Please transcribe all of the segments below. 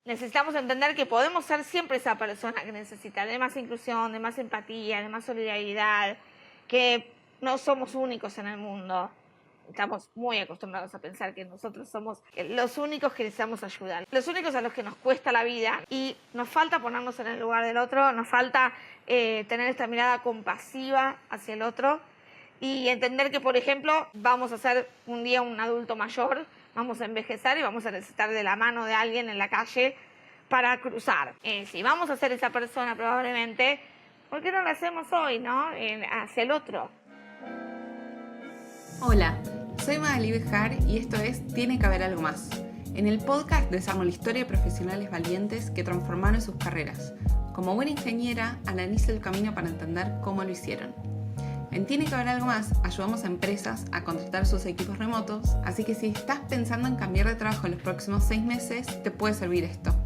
Necesitamos entender que podemos ser siempre esa persona que necesita de más inclusión, de más empatía, de más solidaridad, que no somos únicos en el mundo. Estamos muy acostumbrados a pensar que nosotros somos los únicos que necesitamos ayudar, los únicos a los que nos cuesta la vida, y nos falta ponernos en el lugar del otro, nos falta tener esta mirada compasiva hacia el otro y entender que, por ejemplo, vamos a ser un día un adulto mayor, vamos a envejecer y vamos a necesitar de la mano de alguien en la calle para cruzar. Si vamos a ser esa persona probablemente, ¿por qué no lo hacemos hoy, no? Hacia el otro. Hola, soy Magali Bejar y esto es Tiene que haber algo más. En el podcast desarmo la historia de profesionales valientes que transformaron sus carreras. Como buena ingeniera, analizo el camino para entender cómo lo hicieron. En Tiene que haber algo más, ayudamos a empresas a contratar sus equipos remotos, así que si estás pensando en cambiar de trabajo en los próximos 6 meses, te puede servir esto.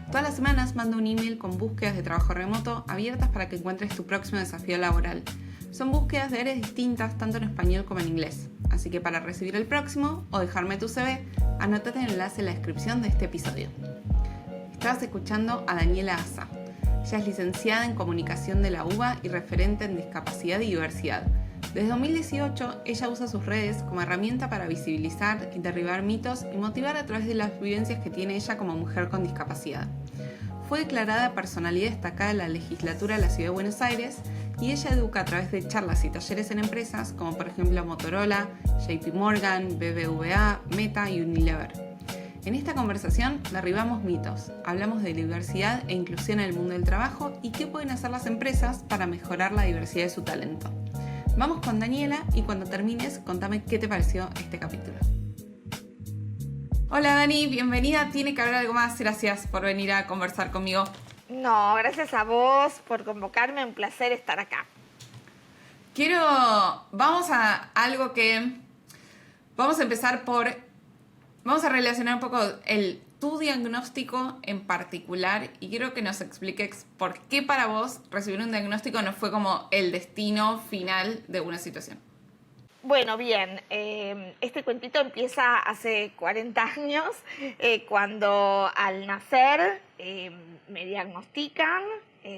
Todas las semanas mando un email con búsquedas de trabajo remoto abiertas para que encuentres tu próximo desafío laboral. Son búsquedas de áreas distintas tanto en español como en inglés, así que para recibir el próximo o dejarme tu CV, anótate el enlace en la descripción de este episodio. Estabas escuchando a Daniela Asa. Ella es licenciada en Comunicación de la UBA y referente en Discapacidad y Diversidad. Desde 2018, ella usa sus redes como herramienta para visibilizar y derribar mitos y motivar a través de las vivencias que tiene ella como mujer con discapacidad. Fue declarada personalidad destacada en la legislatura de la Ciudad de Buenos Aires y ella educa a través de charlas y talleres en empresas como por ejemplo Motorola, JP Morgan, BBVA, Meta y Unilever. En esta conversación derribamos mitos, hablamos de diversidad e inclusión en el mundo del trabajo y qué pueden hacer las empresas para mejorar la diversidad de su talento. Vamos con Daniela y cuando termines contame qué te pareció este capítulo. Hola Dani, bienvenida. Tiene que haber algo más. Gracias por venir a conversar conmigo. No, gracias a vos por convocarme, un placer estar acá. Vamos a algo que, vamos a empezar vamos a relacionar un poco tu diagnóstico en particular y quiero que nos expliques por qué para vos recibir un diagnóstico no fue como el destino final de una situación. Bueno, bien, este cuentito empieza hace 40 años, cuando al nacer me diagnostican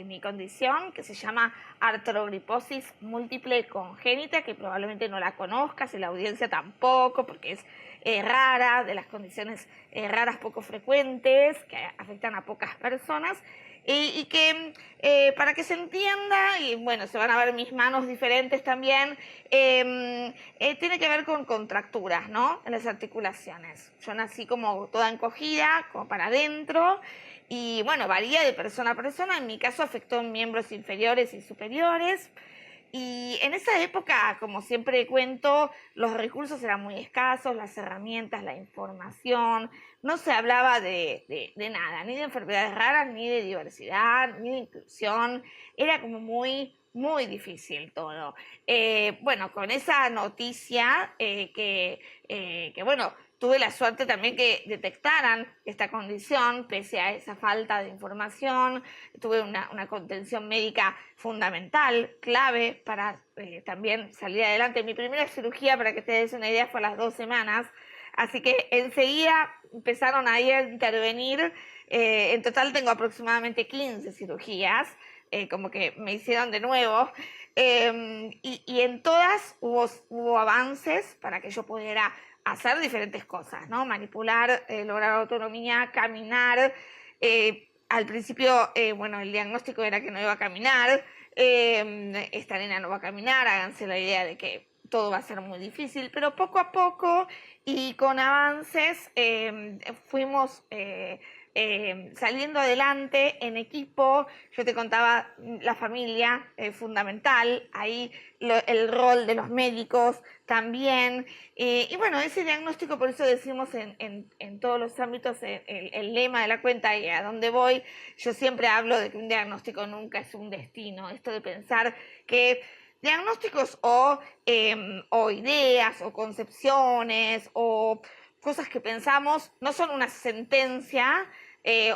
mi condición, que se llama artrogriposis múltiple congénita, que probablemente no la conozcas y la audiencia tampoco, porque es rara, de las condiciones raras poco frecuentes, que afectan a pocas personas. Y que para que se entienda, y bueno, se van a ver mis manos diferentes también, tiene que ver con contracturas, ¿no? En las articulaciones. Yo nací como toda encogida, como para adentro, y bueno, varía de persona a persona. En mi caso afectó en miembros inferiores y superiores. Y en esa época, como siempre cuento, los recursos eran muy escasos, las herramientas, la información, no se hablaba de nada, ni de enfermedades raras, ni de diversidad, ni de inclusión, era como muy difícil todo. Bueno, con esa noticia que bueno, tuve la suerte también que detectaran esta condición, pese a esa falta de información. Tuve una contención médica fundamental, clave, para también salir adelante. Mi primera cirugía, para que te des una idea, fue a las 2 semanas. Así que enseguida empezaron ahí a intervenir. En total tengo aproximadamente 15 cirugías, como que me hicieron de nuevo. Y en todas hubo avances para que yo pudiera hacer diferentes cosas, ¿no? Manipular, lograr autonomía, caminar. Al principio, bueno, el diagnóstico era que no iba a caminar. Esta nena no va a caminar, háganse la idea de que todo va a ser muy difícil, pero poco a poco y con avances fuimos saliendo adelante en equipo. Yo te contaba, la familia fundamental, ahí el rol de los médicos también. Y bueno, ese diagnóstico, por eso decimos en todos los ámbitos, el lema de la cuenta y a dónde voy, yo siempre hablo de que un diagnóstico nunca es un destino. Esto de pensar que diagnósticos o ideas o concepciones o cosas que pensamos no son una sentencia,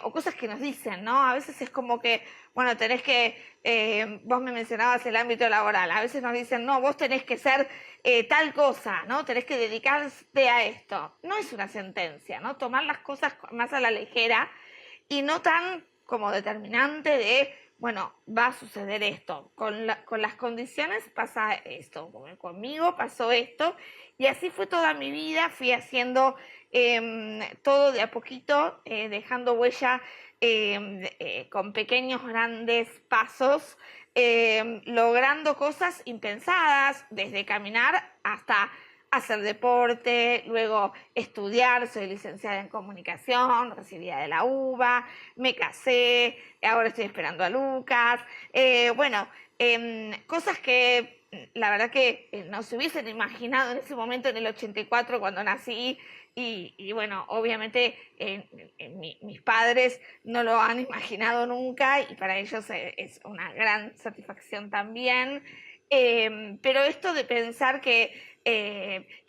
o cosas que nos dicen, ¿no? A veces es como que, bueno, tenés que, vos me mencionabas el ámbito laboral, a veces nos dicen, no, vos tenés que ser tal cosa, ¿no? Tenés que dedicarte a esto. No es una sentencia, ¿no? Tomar las cosas más a la ligera y no tan como determinante de, bueno, va a suceder esto. Con las condiciones pasa esto, conmigo pasó esto, y así fue toda mi vida. Fui haciendo todo de a poquito, dejando huella con pequeños, grandes pasos, logrando cosas impensadas, desde caminar hasta hacer deporte, luego estudiar. Soy licenciada en comunicación, recibida de la UBA, me casé, ahora estoy esperando a Lucas. Bueno, cosas que la verdad que no se hubiesen imaginado en ese momento, en el 84, cuando nací. Y bueno, obviamente mis padres no lo han imaginado nunca, y para ellos es una gran satisfacción también. Pero esto de pensar que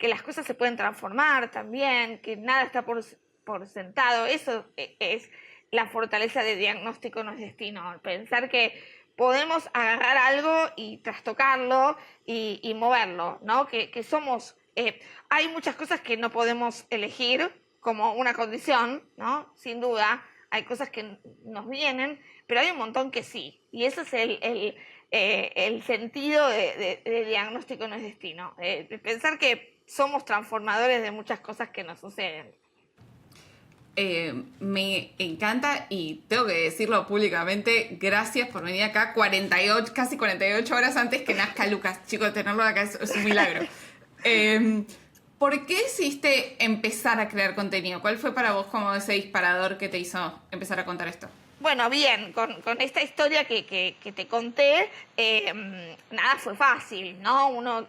las cosas se pueden transformar también, que nada está por sentado, eso es la fortaleza de Diagnóstico No es Destino. Pensar que podemos agarrar algo y trastocarlo y moverlo, ¿no? Que somos... hay muchas cosas que no podemos elegir como una condición, ¿no? Sin duda, hay cosas que nos vienen, pero hay un montón que sí. Y ese es el sentido de Diagnóstico No es Destino. Pensar que somos transformadores de muchas cosas que nos suceden. Me encanta, y tengo que decirlo públicamente, gracias por venir acá casi 48 horas antes que nazca Lucas. Chicos, tenerlo acá es un milagro. ¿Por qué decidiste empezar a crear contenido? ¿Cuál fue para vos como ese disparador que te hizo empezar a contar esto? Bueno, bien, con esta historia que te conté, nada fue fácil, ¿no? Uno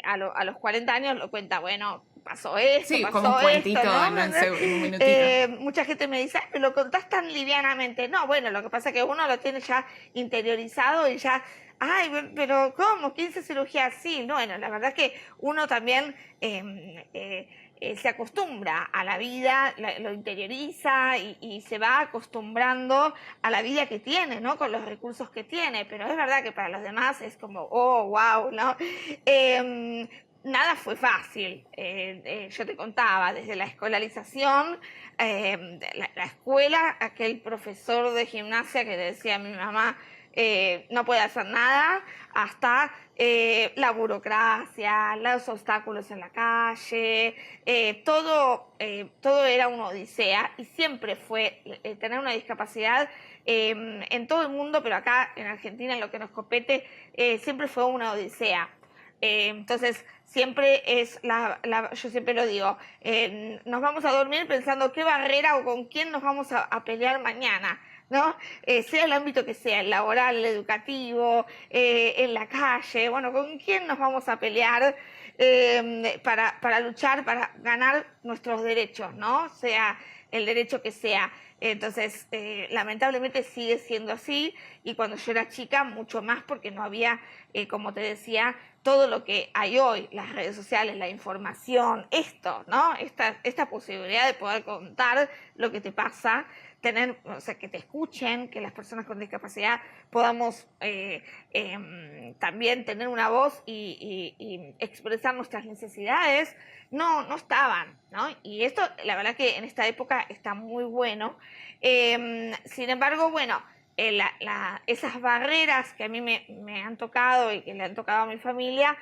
a los 40 años lo cuenta, bueno, pasó esto, Sí, pasó como un cuentito, esto, ¿no? en un minutito. Mucha gente me dice, me lo contás tan livianamente. No, bueno, lo que pasa es que uno lo tiene ya interiorizado y ya, ay, pero ¿cómo? 15 cirugías, sí. Bueno, la verdad es que uno también se acostumbra a la vida, lo interioriza y se va acostumbrando a la vida que tiene, ¿no? Con los recursos que tiene. Pero es verdad que para los demás es como, oh, wow, ¿no? Nada fue fácil. Yo te contaba, desde la escolarización, la escuela, aquel profesor de gimnasia que le decía a mi mamá, no puede hacer nada, hasta la burocracia, los obstáculos en la calle, todo era una odisea, y siempre fue tener una discapacidad en todo el mundo, pero acá en Argentina, en lo que nos compete, siempre fue una odisea. Entonces, siempre es yo siempre lo digo, nos vamos a dormir pensando qué barrera o con quién nos vamos a pelear mañana, ¿no? Sea el ámbito que sea, el laboral, el educativo, en la calle, bueno, ¿con quién nos vamos a pelear para luchar, para ganar nuestros derechos, ¿no? Sea el derecho que sea. Entonces, lamentablemente sigue siendo así, y cuando yo era chica mucho más, porque no había, como te decía, todo lo que hay hoy, las redes sociales, la información, esto, ¿no? Esta posibilidad de poder contar lo que te pasa, tener, o sea, que te escuchen, que las personas con discapacidad podamos también tener una voz y expresar nuestras necesidades, no estaban, ¿no? Y esto, la verdad que en esta época está muy bueno. Sin embargo, bueno, esas barreras que a mí me han tocado y que le han tocado a mi familia,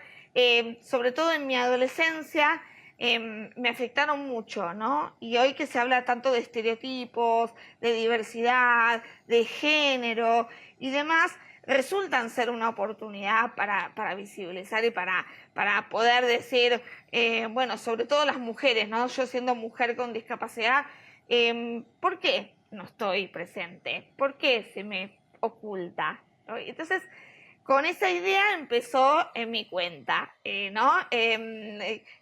sobre todo en mi adolescencia, me afectaron mucho, ¿no? Y hoy que se habla tanto de estereotipos, de diversidad, de género y demás, resultan ser una oportunidad para visibilizar y para poder decir, bueno, sobre todo las mujeres, ¿no? Yo siendo mujer con discapacidad, ¿por qué no estoy presente? ¿Por qué se me oculta? Entonces, con esa idea empezó en mi cuenta, ¿no?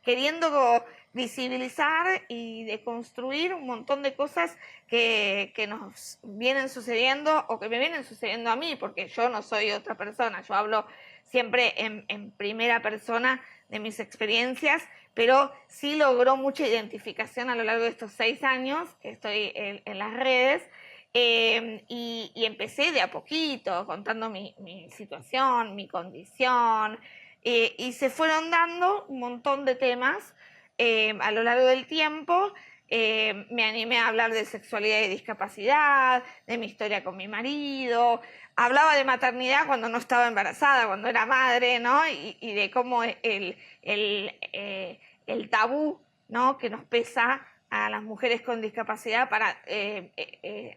Queriendo visibilizar y deconstruir un montón de cosas que nos vienen sucediendo o que me vienen sucediendo a mí, porque yo no soy otra persona, yo hablo siempre en primera persona de mis experiencias, pero sí logró mucha identificación a lo largo de estos 6 años que estoy en las redes. Y empecé de a poquito contando mi situación, mi condición, y se fueron dando un montón de temas a lo largo del tiempo, me animé a hablar de sexualidad y discapacidad, de mi historia con mi marido, hablaba de maternidad cuando no estaba embarazada, cuando era madre, ¿no? Y de cómo el tabú, ¿no?, que nos pesa a las mujeres con discapacidad para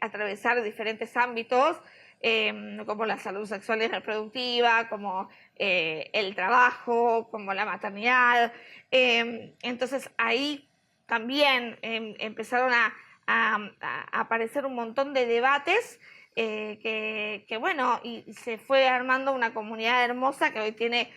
atravesar diferentes ámbitos, como la salud sexual y reproductiva, como el trabajo, como la maternidad. Entonces ahí también empezaron a aparecer un montón de debates bueno, y se fue armando una comunidad hermosa que hoy tiene,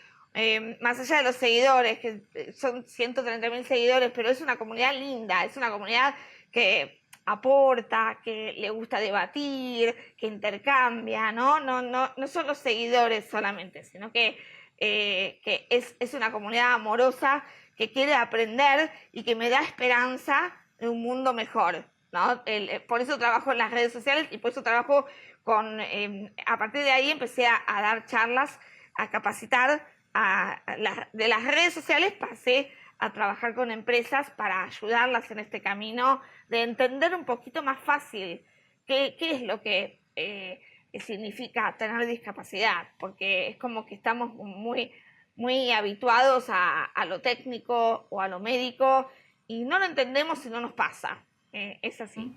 más allá de los seguidores, que son 130.000 seguidores, pero es una comunidad linda, es una comunidad que aporta, que le gusta debatir, que intercambia, ¿no? No son los seguidores solamente, sino que es una comunidad amorosa que quiere aprender y que me da esperanza de un mundo mejor, ¿no? Por eso trabajo en las redes sociales y por eso trabajo a partir de ahí empecé a dar charlas, a capacitar, de las redes sociales pasé a trabajar con empresas para ayudarlas en este camino de entender un poquito más fácil qué es lo que significa tener discapacidad, porque es como que estamos muy habituados a lo técnico o a lo médico y no lo entendemos si no nos pasa. Es así.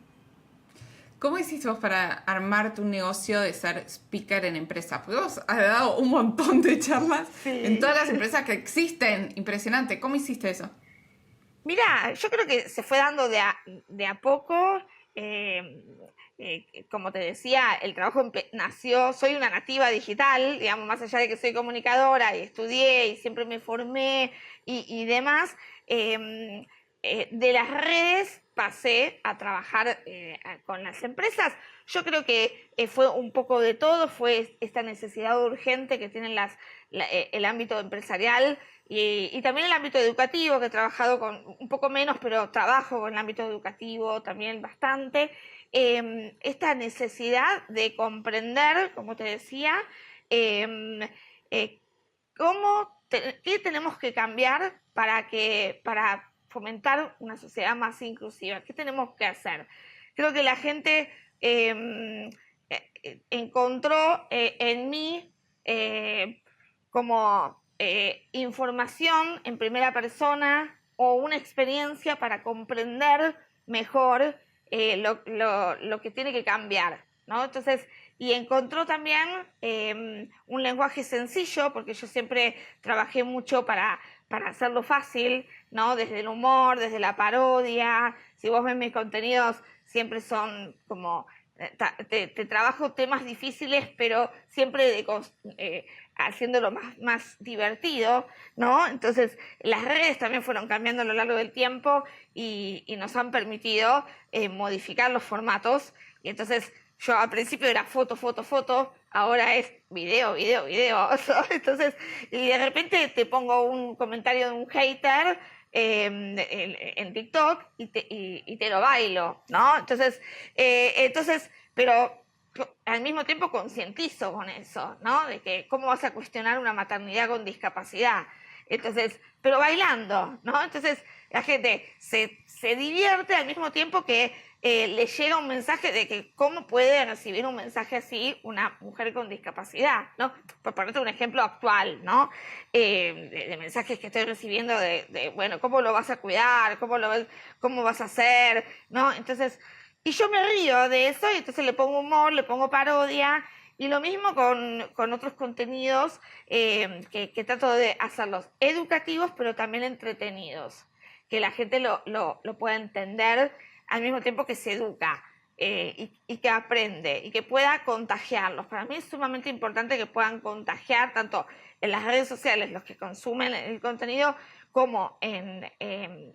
¿Cómo hiciste vos para armar tu negocio de ser speaker en empresas? Porque vos has dado un montón de charlas en todas las empresas que existen. Impresionante. ¿Cómo hiciste eso? Mira, yo creo que se fue dando de a poco. Como te decía, el trabajo nació, soy una nativa digital, digamos, más allá de que soy comunicadora y estudié y siempre me formé y demás. De las redes pasé a trabajar con las empresas. Yo creo que fue un poco de todo, fue esta necesidad urgente que tienen el ámbito empresarial y también el ámbito educativo, que he trabajado con un poco menos, pero trabajo con el ámbito educativo también bastante. Esta necesidad de comprender, como te decía, qué tenemos que cambiar para fomentar una sociedad más inclusiva. ¿Qué tenemos que hacer? Creo que la gente encontró en mí como información en primera persona o una experiencia para comprender mejor lo que tiene que cambiar, ¿no? Entonces, y encontró también un lenguaje sencillo, porque yo siempre trabajé mucho para hacerlo fácil, ¿no? Desde el humor, desde la parodia. Si vos ves mis contenidos, siempre son como te trabajo temas difíciles, pero siempre haciéndolo más divertido, ¿no? Entonces, las redes también fueron cambiando a lo largo del tiempo y nos han permitido modificar los formatos. Y entonces, yo al principio era foto, ahora es video. Entonces, y de repente te pongo un comentario de un hater en TikTok y te lo bailo, ¿no? Entonces, pero al mismo tiempo concientizo con eso, ¿no? De que cómo vas a cuestionar una maternidad con discapacidad. Entonces, pero bailando, ¿no? Entonces, la gente se divierte al mismo tiempo que le llega un mensaje de que cómo puede recibir un mensaje así una mujer con discapacidad, ¿no? Por ponerte un ejemplo actual, ¿no? De mensajes que estoy recibiendo bueno, ¿cómo lo vas a cuidar? ¿Cómo vas a hacer? ¿No? Entonces, y yo me río de eso y entonces le pongo humor, le pongo parodia y lo mismo con otros contenidos que trato de hacerlos educativos pero también entretenidos, que la gente lo pueda entender al mismo tiempo que se educa y que aprende y que pueda contagiarlos. Para mí es sumamente importante que puedan contagiar tanto en las redes sociales los que consumen el contenido como en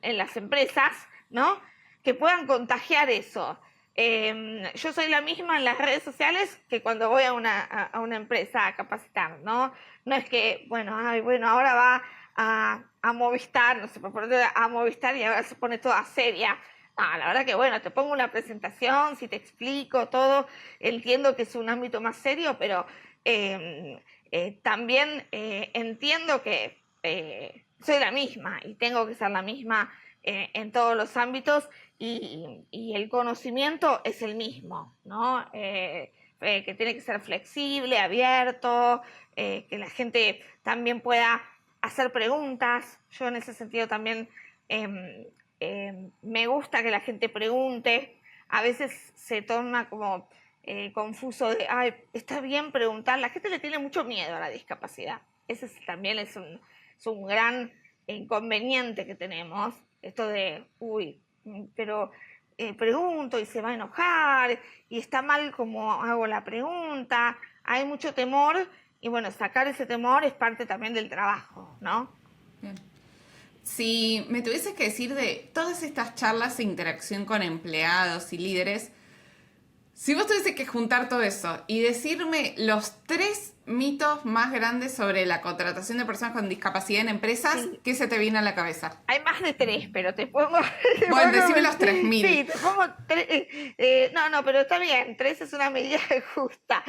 las empresas, ¿no? Que puedan contagiar eso. Yo soy la misma en las redes sociales que cuando voy a una empresa a capacitar, ¿no? No es que, bueno, ahora va a Movistar, no sé, a Movistar y ahora se pone toda seria. La verdad que, bueno, te pongo una presentación, si te explico todo, entiendo que es un ámbito más serio, pero también entiendo que soy la misma y tengo que ser la misma en todos los ámbitos y el conocimiento es el mismo, ¿no? Que tiene que ser flexible, abierto, que la gente también pueda hacer preguntas. Yo en ese sentido también me gusta que la gente pregunte. A veces se torna como confuso de, ay, está bien preguntar. La gente le tiene mucho miedo a la discapacidad. Ese también es un gran inconveniente que tenemos. Esto de, uy, pero pregunto y se va a enojar y está mal como hago la pregunta. Hay mucho temor y bueno, sacar ese temor es parte también del trabajo, ¿no? Bien. Si me tuvieses que decir de todas estas charlas e interacción con empleados y líderes, si vos tuvieses que juntar todo eso y decirme los 3 mitos más grandes sobre la contratación de personas con discapacidad en empresas, Sí. ¿qué se te viene a la cabeza? Hay más de 3, pero te pongo... Bueno, decime los 3.000. Sí, te pongo 3. No, pero está bien, 3 es una medida justa.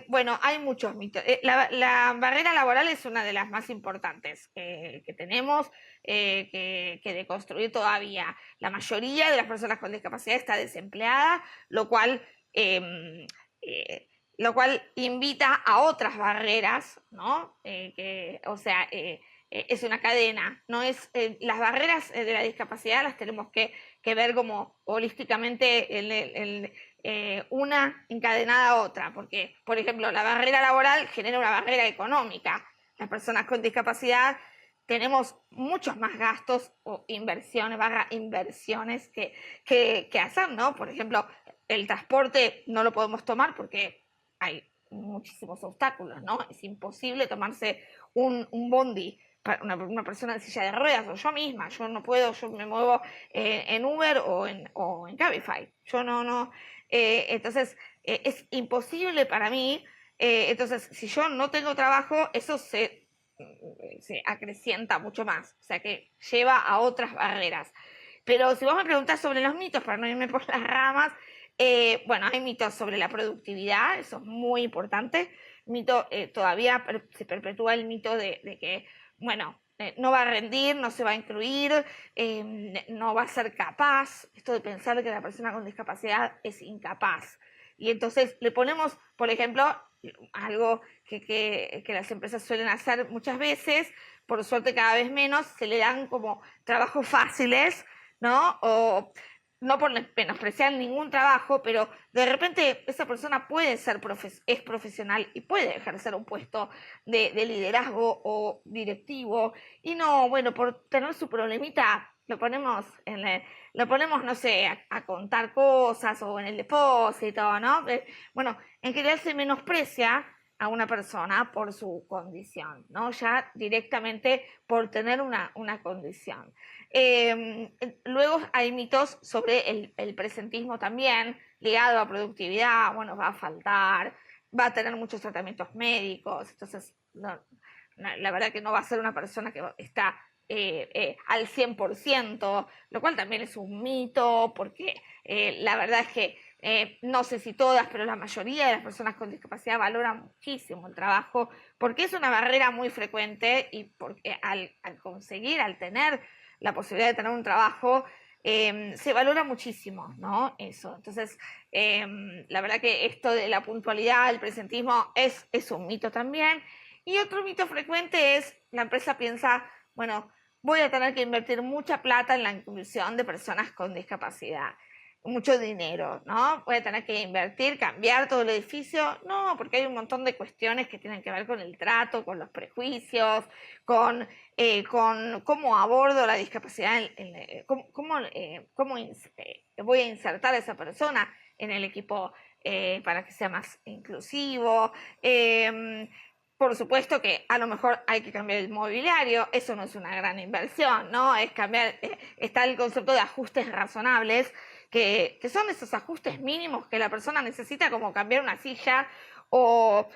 Bueno, hay muchos mitos. La barrera laboral es una de las más importantes que tenemos que deconstruir todavía. La mayoría de las personas con discapacidad está desempleada, lo cual invita a otras barreras, ¿no? Es una cadena, no es las barreras de la discapacidad las tenemos que ver como holísticamente una encadenada a otra, porque, por ejemplo, la barrera laboral genera una barrera económica. Las personas con discapacidad tenemos muchos más gastos o inversiones que hacer, ¿no? Por ejemplo, el transporte no lo podemos tomar porque hay muchísimos obstáculos, ¿no? Es imposible tomarse un bondi para una persona en silla de ruedas o yo misma. Yo no puedo, yo me muevo en Uber o en Cabify. Yo no. Entonces, es imposible para mí. Entonces, si yo no tengo trabajo, eso se acrecienta mucho más. O sea, que lleva a otras barreras. Pero si vos me preguntás sobre los mitos, para no irme por las ramas, bueno, hay mitos sobre la productividad, eso es muy importante. Todavía se perpetúa el mito de que, bueno, no va a rendir, no se va a incluir, no va a ser capaz. Esto de pensar que la persona con discapacidad es incapaz. Y entonces le ponemos, por ejemplo, algo que las empresas suelen hacer muchas veces, por suerte cada vez menos, se le dan como trabajos fáciles, ¿no? O no por menospreciar ningún trabajo, pero de repente esa persona puede ser es profesional y puede ejercer un puesto de liderazgo o directivo, y no, bueno, por tener su problemita lo ponemos no sé, a contar cosas o en el depósito, ¿no? Bueno, en general se menosprecia a una persona por su condición, ¿no? Ya directamente por tener una condición. Luego hay mitos sobre el presentismo también, ligado a productividad. Bueno, va a faltar, va a tener muchos tratamientos médicos, entonces la verdad que no va a ser una persona que está al 100%, lo cual también es un mito, porque la verdad es que no sé si todas, pero la mayoría de las personas con discapacidad valoran muchísimo el trabajo, porque es una barrera muy frecuente y porque al tener la posibilidad de tener un trabajo, se valora muchísimo, ¿no? Eso. Entonces, la verdad que esto de la puntualidad, el presentismo, es un mito también. Y otro mito frecuente es, la empresa piensa, bueno, voy a tener que invertir mucha plata en la inclusión de personas con discapacidad, mucho dinero, ¿no? Voy a tener que invertir, cambiar todo el edificio. No, porque hay un montón de cuestiones que tienen que ver con el trato, con los prejuicios, con cómo abordo la discapacidad, cómo voy a insertar a esa persona en el equipo para que sea más inclusivo. Por supuesto que a lo mejor hay que cambiar el mobiliario, eso no es una gran inversión, ¿no? Es cambiar, está el concepto de ajustes razonables, que son esos ajustes mínimos que la persona necesita, como cambiar una silla o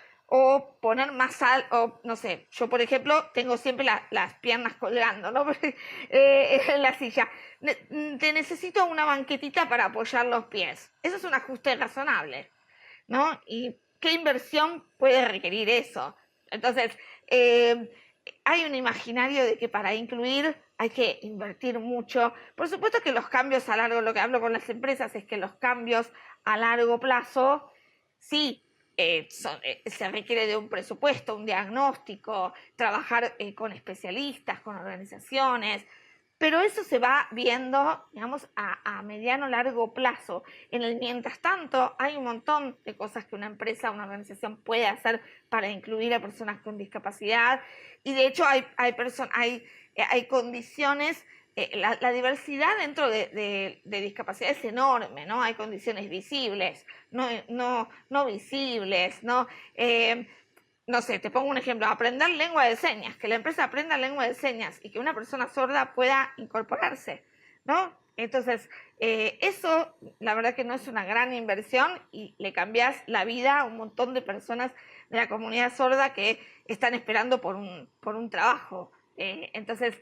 poner más sal, o no sé, yo por ejemplo tengo siempre las piernas colgando, ¿no? En la silla. Te necesito una banquetita para apoyar los pies. Eso es un ajuste razonable, ¿no? ¿Y qué inversión puede requerir eso? Entonces, hay un imaginario de que para incluir hay que invertir mucho. Por supuesto que los cambios a largo, lo que hablo con las empresas es que los cambios a largo plazo, sí, se requiere de un presupuesto, un diagnóstico, trabajar con especialistas, con organizaciones, pero eso se va viendo, digamos, a mediano largo plazo. En el mientras tanto, hay un montón de cosas que una empresa, una organización puede hacer para incluir a personas con discapacidad, y de hecho hay condiciones. La diversidad dentro de discapacidad es enorme, ¿no? Hay condiciones visibles, no visibles, ¿no? No sé, te pongo un ejemplo, aprender lengua de señas, que la empresa aprenda lengua de señas y que una persona sorda pueda incorporarse, ¿no? Entonces, eso la verdad que no es una gran inversión y le cambias la vida a un montón de personas de la comunidad sorda que están esperando por un trabajo. Entonces,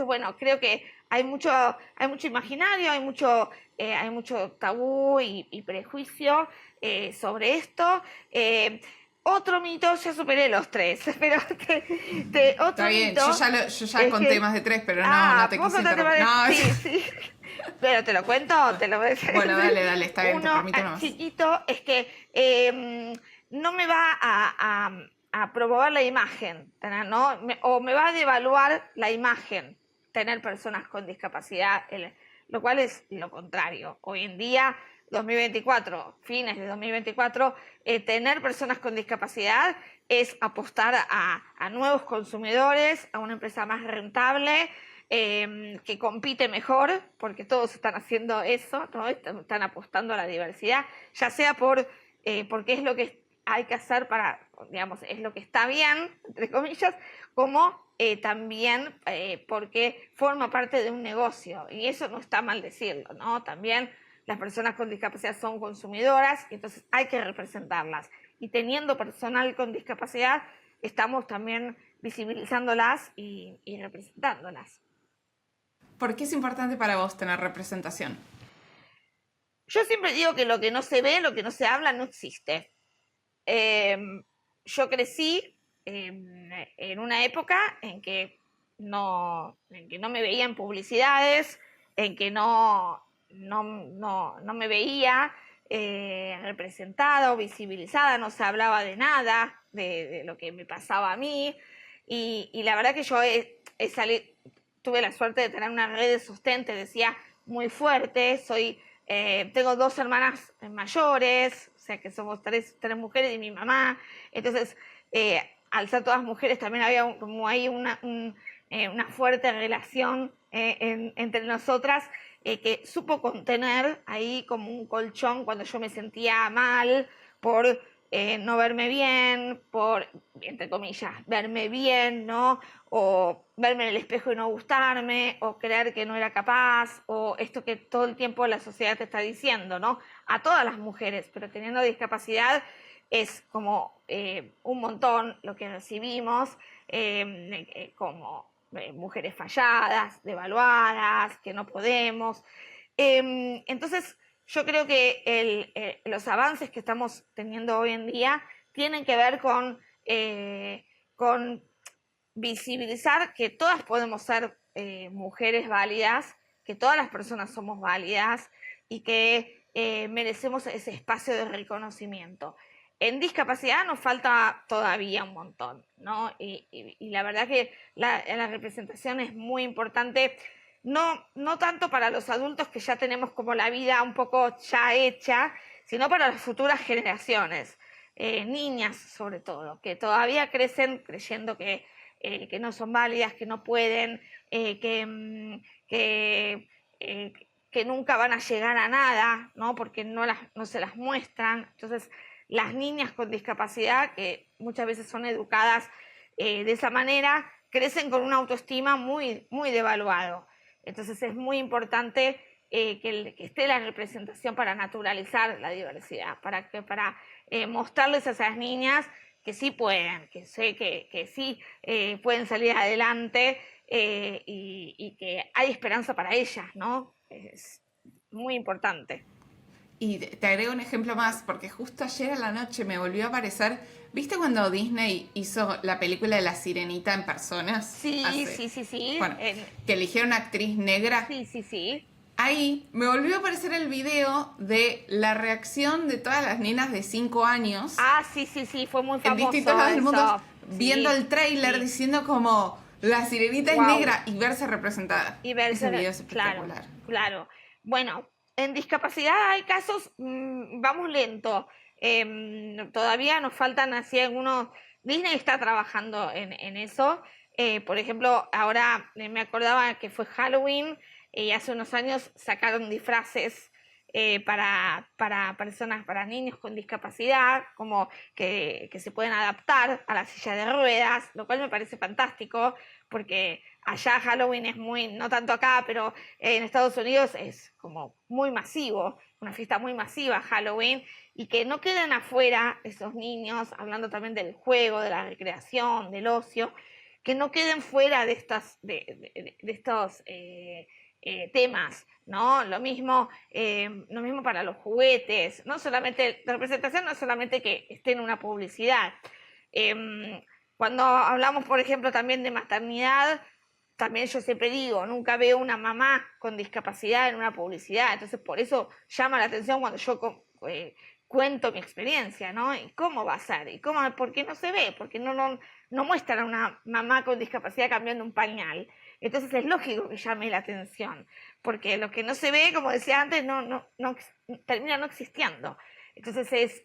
bueno, creo que hay mucho imaginario, hay mucho tabú y prejuicio sobre esto. Otro mito, ya superé los 3, pero otro Está bien, mito yo ya conté más de 3, pero no te quise interrumpir. No, sí. Pero te lo cuento, te lo voy a decir. Bueno, dale, está bien, te permito Uno nomás. chiquito es que no me va a promover la imagen, ¿no? O me va a devaluar la imagen tener personas con discapacidad, lo cual es lo contrario. Hoy en día, 2024, fines de 2024, tener personas con discapacidad es apostar a nuevos consumidores, a una empresa más rentable, que compite mejor, porque todos están haciendo eso, ¿no? Están apostando a la diversidad, ya sea porque es lo que hay que hacer para, digamos, es lo que está bien, entre comillas, como también porque forma parte de un negocio, y eso no está mal decirlo, ¿no? También las personas con discapacidad son consumidoras, y entonces hay que representarlas. Y teniendo personal con discapacidad, estamos también visibilizándolas y representándolas. ¿Por qué es importante para vos tener representación? Yo siempre digo que lo que no se ve, lo que no se habla, no existe. Yo crecí en una época en que no me veía en publicidades, en que no me veía representada o visibilizada, no se hablaba de nada, de lo que me pasaba a mí, y la verdad que yo tuve la suerte de tener una red de sostén, te decía, muy fuerte. Tengo 2 hermanas mayores, o sea que somos tres mujeres y mi mamá. Entonces, al ser todas mujeres, también había como ahí una fuerte relación entre nosotras, que supo contener ahí como un colchón cuando yo me sentía mal por no verme bien, por, entre comillas, verme bien, ¿no? O verme en el espejo y no gustarme, o creer que no era capaz, o esto que todo el tiempo la sociedad te está diciendo, ¿no? A todas las mujeres, pero teniendo discapacidad es como un montón lo que recibimos, como mujeres falladas, devaluadas, que no podemos. Entonces, yo creo que los avances que estamos teniendo hoy en día tienen que ver con visibilizar que todas podemos ser mujeres válidas, que todas las personas somos válidas y que merecemos ese espacio de reconocimiento. En discapacidad nos falta todavía un montón, ¿no? Y la verdad que la representación es muy importante, no tanto para los adultos que ya tenemos como la vida un poco ya hecha, sino para las futuras generaciones, niñas sobre todo, que todavía crecen creyendo que no son válidas, que no pueden, que nunca van a llegar a nada, ¿no? Porque no se las muestran. Entonces, las niñas con discapacidad, que muchas veces son educadas de esa manera, crecen con una autoestima muy, muy devaluado. Entonces es muy importante que esté la representación para naturalizar la diversidad, para mostrarles a esas niñas que sí pueden, que sí pueden salir adelante, y que hay esperanza para ellas, ¿no? Es muy importante. Y te agrego un ejemplo más, porque justo ayer a la noche me volvió a aparecer. ¿Viste cuando Disney hizo la película de La Sirenita en personas? Sí, sí, sí, sí. Bueno, que eligieron una actriz negra. Sí, sí, sí. Ahí me volvió a aparecer el video de la reacción de todas las nenas de 5 años Ah, sí, sí, sí, fue muy en famoso distintos lados del mundo eso. viendo Sí, el tráiler sí. diciendo como la sirenita es Wow. negra y verse representada. Y Ese verse, video es claro, espectacular. claro. Bueno, en discapacidad hay casos, vamos lento. Todavía nos faltan así algunos. Disney está trabajando en eso. Por ejemplo, ahora me acordaba que fue Halloween y hace unos años sacaron disfraces para personas, para niños con discapacidad, como que se pueden adaptar a la silla de ruedas, lo cual me parece fantástico, porque allá Halloween es muy, no tanto acá, pero en Estados Unidos es como muy masivo, una fiesta muy masiva Halloween, y que no queden afuera esos niños, hablando también del juego, de la recreación, del ocio, que no queden fuera de estos temas, ¿no? Lo mismo para los juguetes, no solamente, la representación no es solamente que esté en una publicidad. Cuando hablamos, por ejemplo, también de maternidad, también yo siempre digo, nunca veo una mamá con discapacidad en una publicidad, entonces por eso llama la atención cuando yo cuento mi experiencia, ¿no? ¿Y cómo va a ser? ¿Y cómo? ¿Por qué no se ve? Porque no muestran a una mamá con discapacidad cambiando un pañal. Entonces es lógico que llame la atención, porque lo que no se ve, como decía antes, no termina no existiendo. Entonces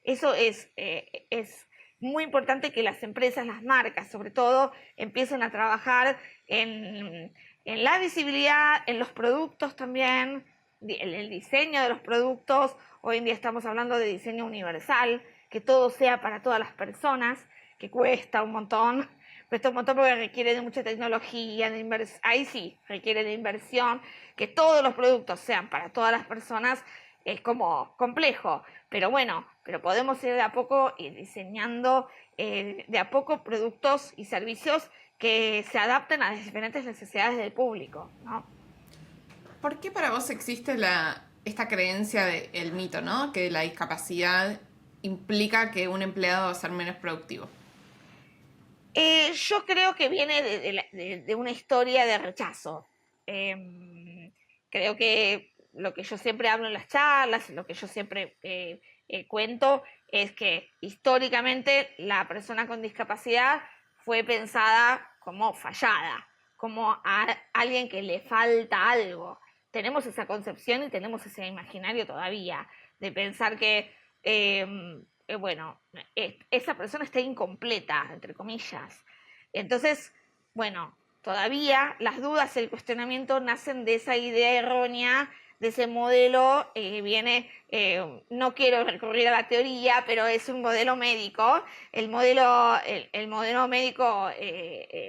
eso es muy importante que las empresas, las marcas, sobre todo, empiecen a trabajar en la visibilidad, en los productos también, el diseño de los productos. Hoy en día estamos hablando de diseño universal, que todo sea para todas las personas, que cuesta un montón porque requiere de mucha tecnología, ahí sí, requiere de inversión, que todos los productos sean para todas las personas, es como complejo, pero bueno, pero podemos ir de a poco y diseñando de a poco productos y servicios que se adapten a las diferentes necesidades del público, ¿no? ¿Por qué para vos existe esta creencia del mito, ¿no? Que la discapacidad implica que un empleado va a ser menos productivo? Yo creo que viene de una historia de rechazo. Creo que lo que yo siempre hablo en las charlas, lo que yo siempre cuento, es que históricamente la persona con discapacidad fue pensada como fallada, como alguien que le falta algo. Tenemos esa concepción y tenemos ese imaginario todavía de pensar que bueno, esa persona está incompleta, entre comillas. Entonces, bueno, todavía las dudas y el cuestionamiento nacen de esa idea errónea, de ese modelo, no quiero recurrir a la teoría, pero es un modelo médico, el modelo médico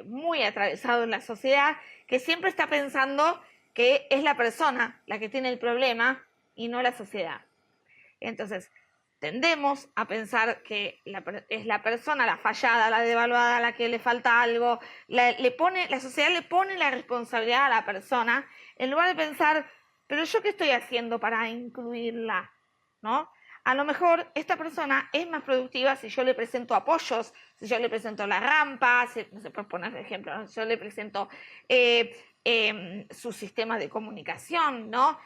muy atravesado en la sociedad, que siempre está pensando que es la persona la que tiene el problema y no la sociedad. Entonces, tendemos a pensar que es la persona la fallada, la devaluada, la que le falta algo, la sociedad le pone la responsabilidad a la persona, en lugar de pensar, pero yo qué estoy haciendo para incluirla, ¿no? A lo mejor esta persona es más productiva si yo le presento apoyos, si yo le presento la rampa, no sé, por poner ejemplo, ¿no? Si yo le presento sus sistemas de comunicación, ¿no?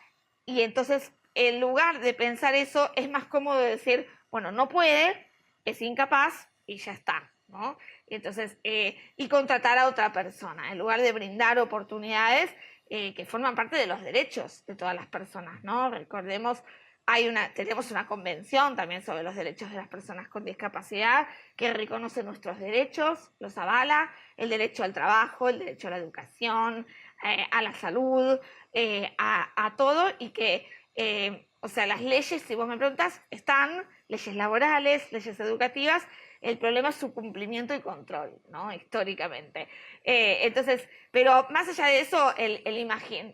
Y entonces, en lugar de pensar eso, es más cómodo decir, bueno, no puede, es incapaz y ya está, ¿no? Y entonces, y contratar a otra persona, en lugar de brindar oportunidades que forman parte de los derechos de todas las personas, ¿no? Recordemos, tenemos una convención también sobre los derechos de las personas con discapacidad que reconoce nuestros derechos, los avala, el derecho al trabajo, el derecho a la educación, a la salud, a todo, y que, o sea, las leyes, si vos me preguntás, están, leyes laborales, leyes educativas, el problema es su cumplimiento y control, ¿no? Históricamente. Entonces, pero más allá de eso,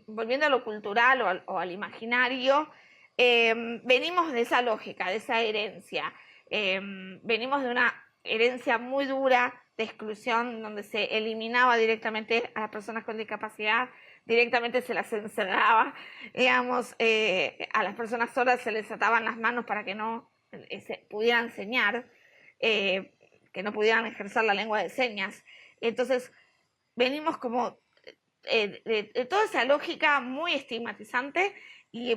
volviendo a lo cultural o al imaginario, venimos de esa lógica, de esa herencia. Venimos de una herencia muy dura de exclusión, donde se eliminaba directamente a las personas con discapacidad directamente se las encerraba, digamos, a las personas sordas se les ataban las manos para que no pudieran enseñar, que no pudieran ejercer la lengua de señas. Entonces, venimos como de toda esa lógica muy estigmatizante,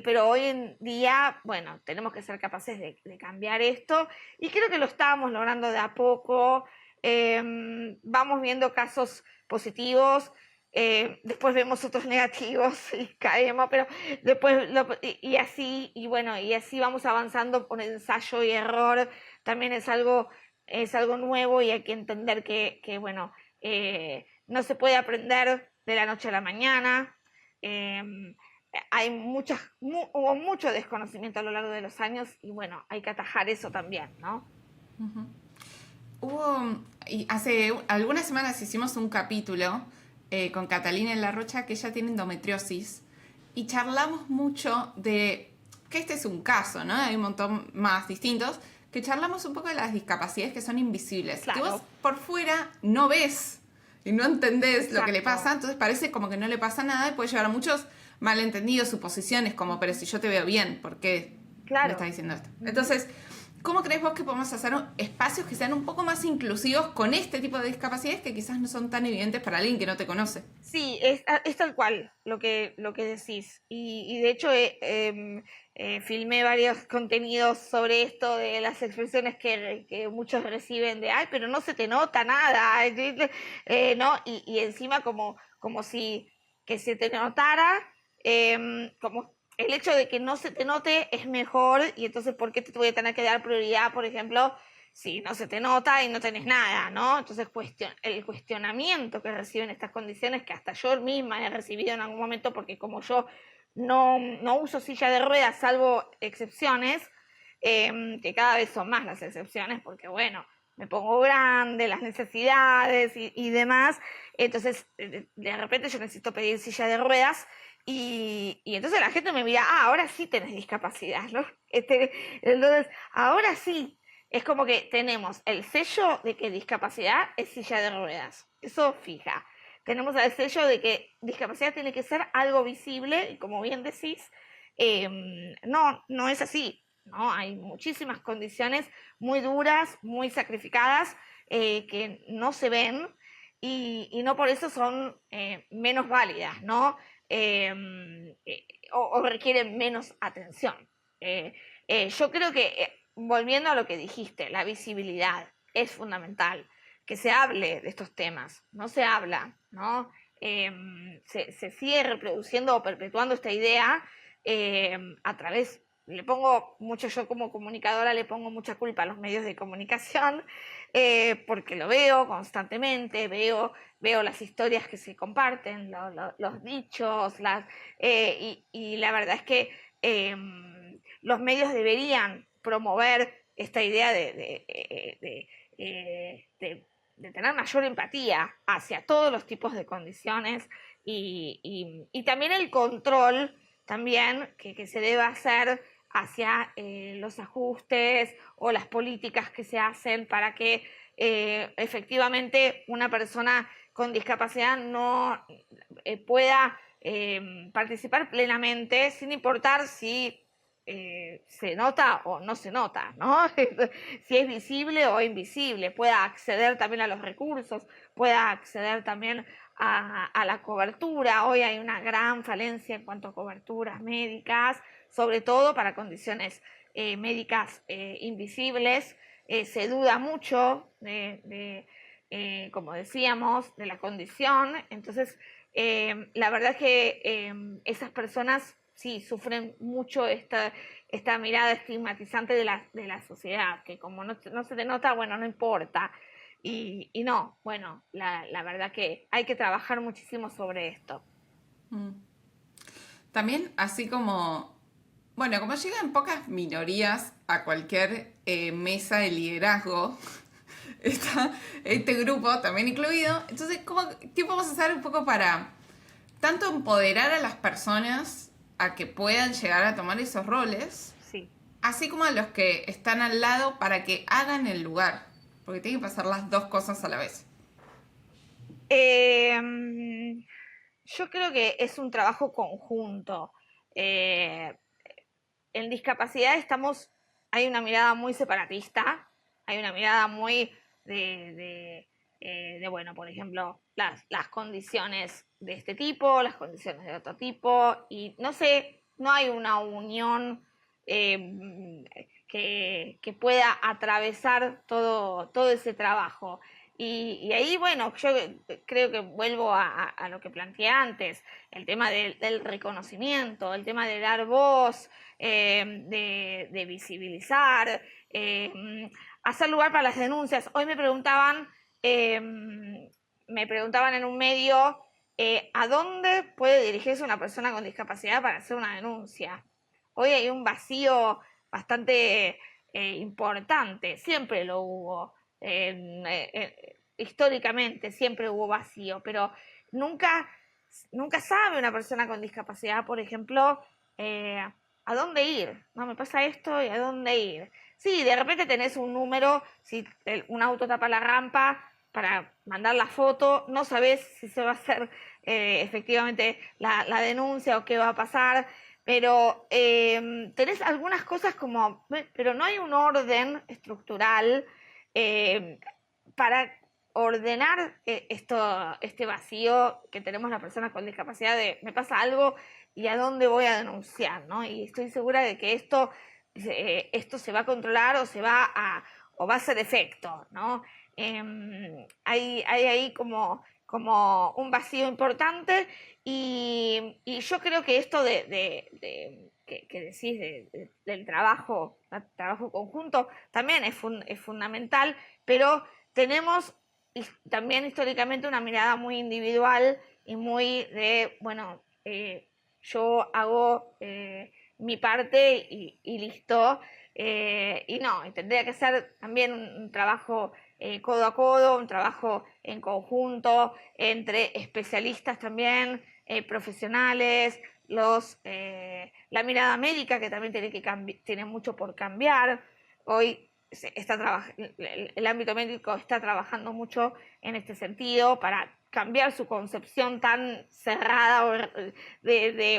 pero hoy en día, bueno, tenemos que ser capaces de cambiar esto y creo que lo estábamos logrando de a poco. Vamos viendo casos positivos, después vemos otros negativos y caemos, pero después y así, y bueno, y así vamos avanzando por ensayo y error. También es algo nuevo y hay que entender que bueno, no se puede aprender de la noche a la mañana. Hay hubo mucho desconocimiento a lo largo de los años y bueno, hay que atajar eso también, ¿no? Y hace algunas semanas hicimos un capítulo con Catalina en La Rocha, que ella tiene endometriosis, y charlamos mucho de, que este es un caso, ¿no? Hay un montón más distintos, que charlamos un poco de las discapacidades que son invisibles, claro, que vos por fuera no ves y no entendés exacto, lo que le pasa, entonces parece como que no le pasa nada y puede llevar a muchos malentendidos, suposiciones, como, pero si yo te veo bien, ¿por qué claro, me estás diciendo esto? Entonces, ¿cómo crees vos que podemos hacer espacios que sean un poco más inclusivos con este tipo de discapacidades que quizás no son tan evidentes para alguien que no te conoce? Sí, es tal cual lo que decís. Y de hecho filmé varios contenidos sobre esto de las expresiones que muchos reciben de, ay, pero no se te nota nada, ¿no? Y encima como si que se te notara, como el hecho de que no se te note es mejor y entonces ¿por qué te voy a tener que dar prioridad, por ejemplo, si no se te nota y no tenés nada, ¿no? Entonces el cuestionamiento que reciben estas condiciones, que hasta yo misma he recibido en algún momento, porque como yo no uso silla de ruedas, salvo excepciones, que cada vez son más las excepciones, porque bueno, me pongo grande, las necesidades y demás, entonces de repente yo necesito pedir silla de ruedas y entonces la gente me mira, ahora sí tenés discapacidad, ¿no? Entonces, ahora sí, es como que tenemos el sello de que discapacidad es silla de ruedas, eso fija. Tenemos el sello de que discapacidad tiene que ser algo visible y como bien decís, no es así, ¿no? Hay muchísimas condiciones muy duras, muy sacrificadas, que no se ven y no por eso son menos válidas, ¿no? O requieren menos atención. Yo creo que, volviendo a lo que dijiste, la visibilidad es fundamental, que se hable de estos temas, no se habla, ¿no? Se sigue reproduciendo o perpetuando esta idea a través, yo como comunicadora le pongo mucha culpa a los medios de comunicación, porque lo veo constantemente, veo las historias que se comparten, los dichos, y la verdad es que los medios deberían promover esta idea de tener mayor empatía hacia todos los tipos de condiciones y también el control también que se debe hacer hacia los ajustes o las políticas que se hacen para que efectivamente una persona con discapacidad no pueda participar plenamente sin importar si se nota o no se nota, ¿no? Si es visible o invisible, pueda acceder también a los recursos, pueda acceder también a la cobertura. Hoy hay una gran falencia en cuanto a coberturas médicas, sobre todo para condiciones médicas invisibles. Se duda mucho como decíamos, de la condición. Entonces, la verdad es que esas personas sí sufren mucho esta mirada estigmatizante de la sociedad, que como no se te nota, bueno, no importa. Y no, bueno, la verdad que hay que trabajar muchísimo sobre esto. También, así como, bueno, como llegan pocas minorías a cualquier mesa de liderazgo, está este grupo también incluido. Entonces, ¿qué podemos hacer un poco para tanto empoderar a las personas a que puedan llegar a tomar esos roles, sí, así como a los que están al lado para que hagan el lugar? Porque tienen que pasar las dos cosas a la vez. Yo creo que es un trabajo conjunto. En discapacidad hay una mirada muy separatista, hay una mirada muy bueno, por ejemplo, las condiciones de este tipo, las condiciones de otro tipo, y no sé, no hay una unión que pueda atravesar todo ese trabajo. Y ahí, bueno, yo creo que vuelvo a lo que planteé antes, el tema del reconocimiento, el tema de dar voz, de visibilizar, hacer lugar para las denuncias. Hoy me preguntaban en un medio ¿a dónde puede dirigirse una persona con discapacidad para hacer una denuncia? Hoy hay un vacío bastante importante, siempre lo hubo. Históricamente siempre hubo vacío, pero nunca, nunca sabe una persona con discapacidad, por ejemplo, a dónde ir. No, me pasa esto y a dónde ir. Sí, de repente tenés un número, si un auto tapa la rampa para mandar la foto, no sabés si se va a hacer efectivamente la denuncia o qué va a pasar, pero tenés algunas cosas como, pero no hay un orden estructural para ordenar este vacío que tenemos las personas con discapacidad de me pasa algo y a dónde voy a denunciar, ¿no? Y estoy segura de que esto se va a controlar o va a hacer efecto, ¿no? Hay ahí como un vacío importante y yo creo que esto que decís del trabajo conjunto también es fundamental, pero tenemos también históricamente una mirada muy individual y muy de, bueno, yo hago mi parte y listo. Y no, tendría que ser también un trabajo codo a codo, un trabajo en conjunto entre especialistas también, profesionales, la mirada médica que también tiene mucho por cambiar. Hoy el ámbito médico está trabajando mucho en este sentido para cambiar su concepción tan cerrada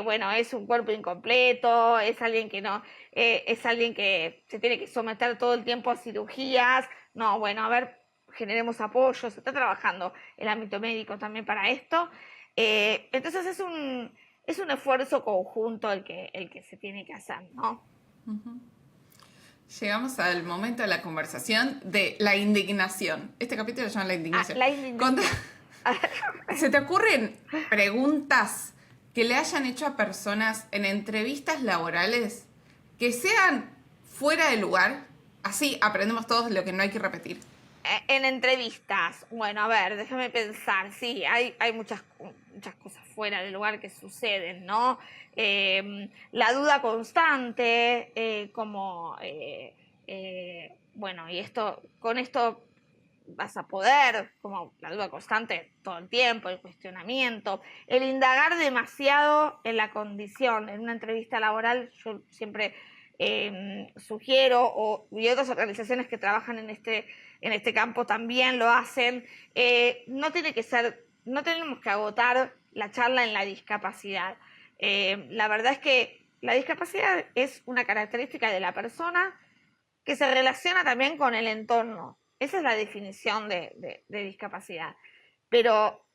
bueno, es un cuerpo incompleto, es alguien que no, es alguien que se tiene que someter todo el tiempo a cirugías. No, bueno, a ver, generemos apoyo, se está trabajando el ámbito médico también para esto. Entonces es un esfuerzo conjunto el que se tiene que hacer, ¿no? Uh-huh. Llegamos al momento de la conversación de la indignación. Este capítulo se llama La Indignación. La indignación. ¿Se te ocurren preguntas que le hayan hecho a personas en entrevistas laborales que sean fuera de lugar? Así aprendemos todos lo que no hay que repetir. En entrevistas, bueno, a ver, déjame pensar. Sí, hay muchas cosas fuera del lugar que suceden, ¿no? La duda constante, bueno, y con esto vas a poder, como la duda constante todo el tiempo, el cuestionamiento, el indagar demasiado en la condición. En una entrevista laboral yo siempre sugiero, y otras organizaciones que trabajan en este campo también lo hacen, no tenemos que agotar la charla en la discapacidad. La verdad es que la discapacidad es una característica de la persona que se relaciona también con el entorno. Esa es la definición de discapacidad. Pero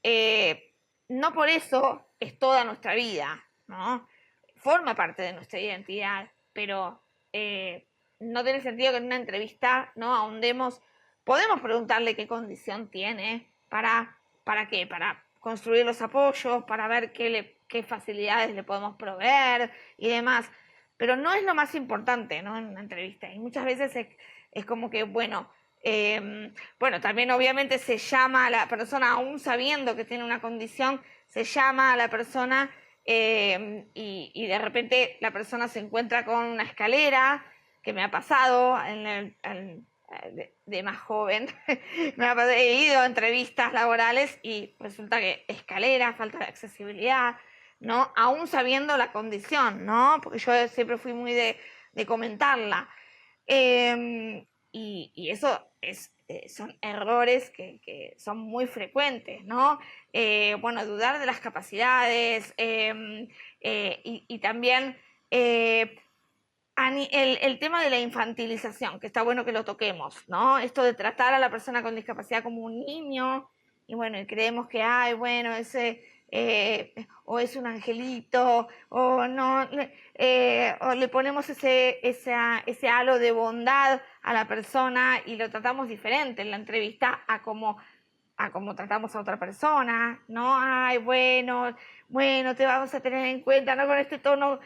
no por eso es toda nuestra vida, ¿no? Forma parte de nuestra identidad, pero no tiene sentido que en una entrevista no ahondemos. Podemos preguntarle qué condición tiene, ¿para qué? Para construir los apoyos, para ver qué facilidades le podemos proveer y demás. Pero no es lo más importante, ¿no? En una entrevista. Y muchas veces es como que, bueno, también obviamente se llama a la persona, aún sabiendo que tiene una condición, se llama a la persona y de repente la persona se encuentra con una escalera, que me ha pasado de más joven. He ido a entrevistas laborales y resulta que escalera, falta de accesibilidad, ¿no? Aún sabiendo la condición, ¿no? Porque yo siempre fui muy de comentarla. y eso son errores que son muy frecuentes, ¿no? Bueno, dudar de las capacidades y también el tema de la infantilización, que está bueno que lo toquemos, ¿no? Esto de tratar a la persona con discapacidad como un niño, y bueno, y creemos que, ay, bueno, ese, o es un angelito, o no, o le ponemos ese halo de bondad a la persona y lo tratamos diferente en la entrevista a cómo tratamos a otra persona, ¿no? Ay, bueno, te vamos a tener en cuenta, no con este tono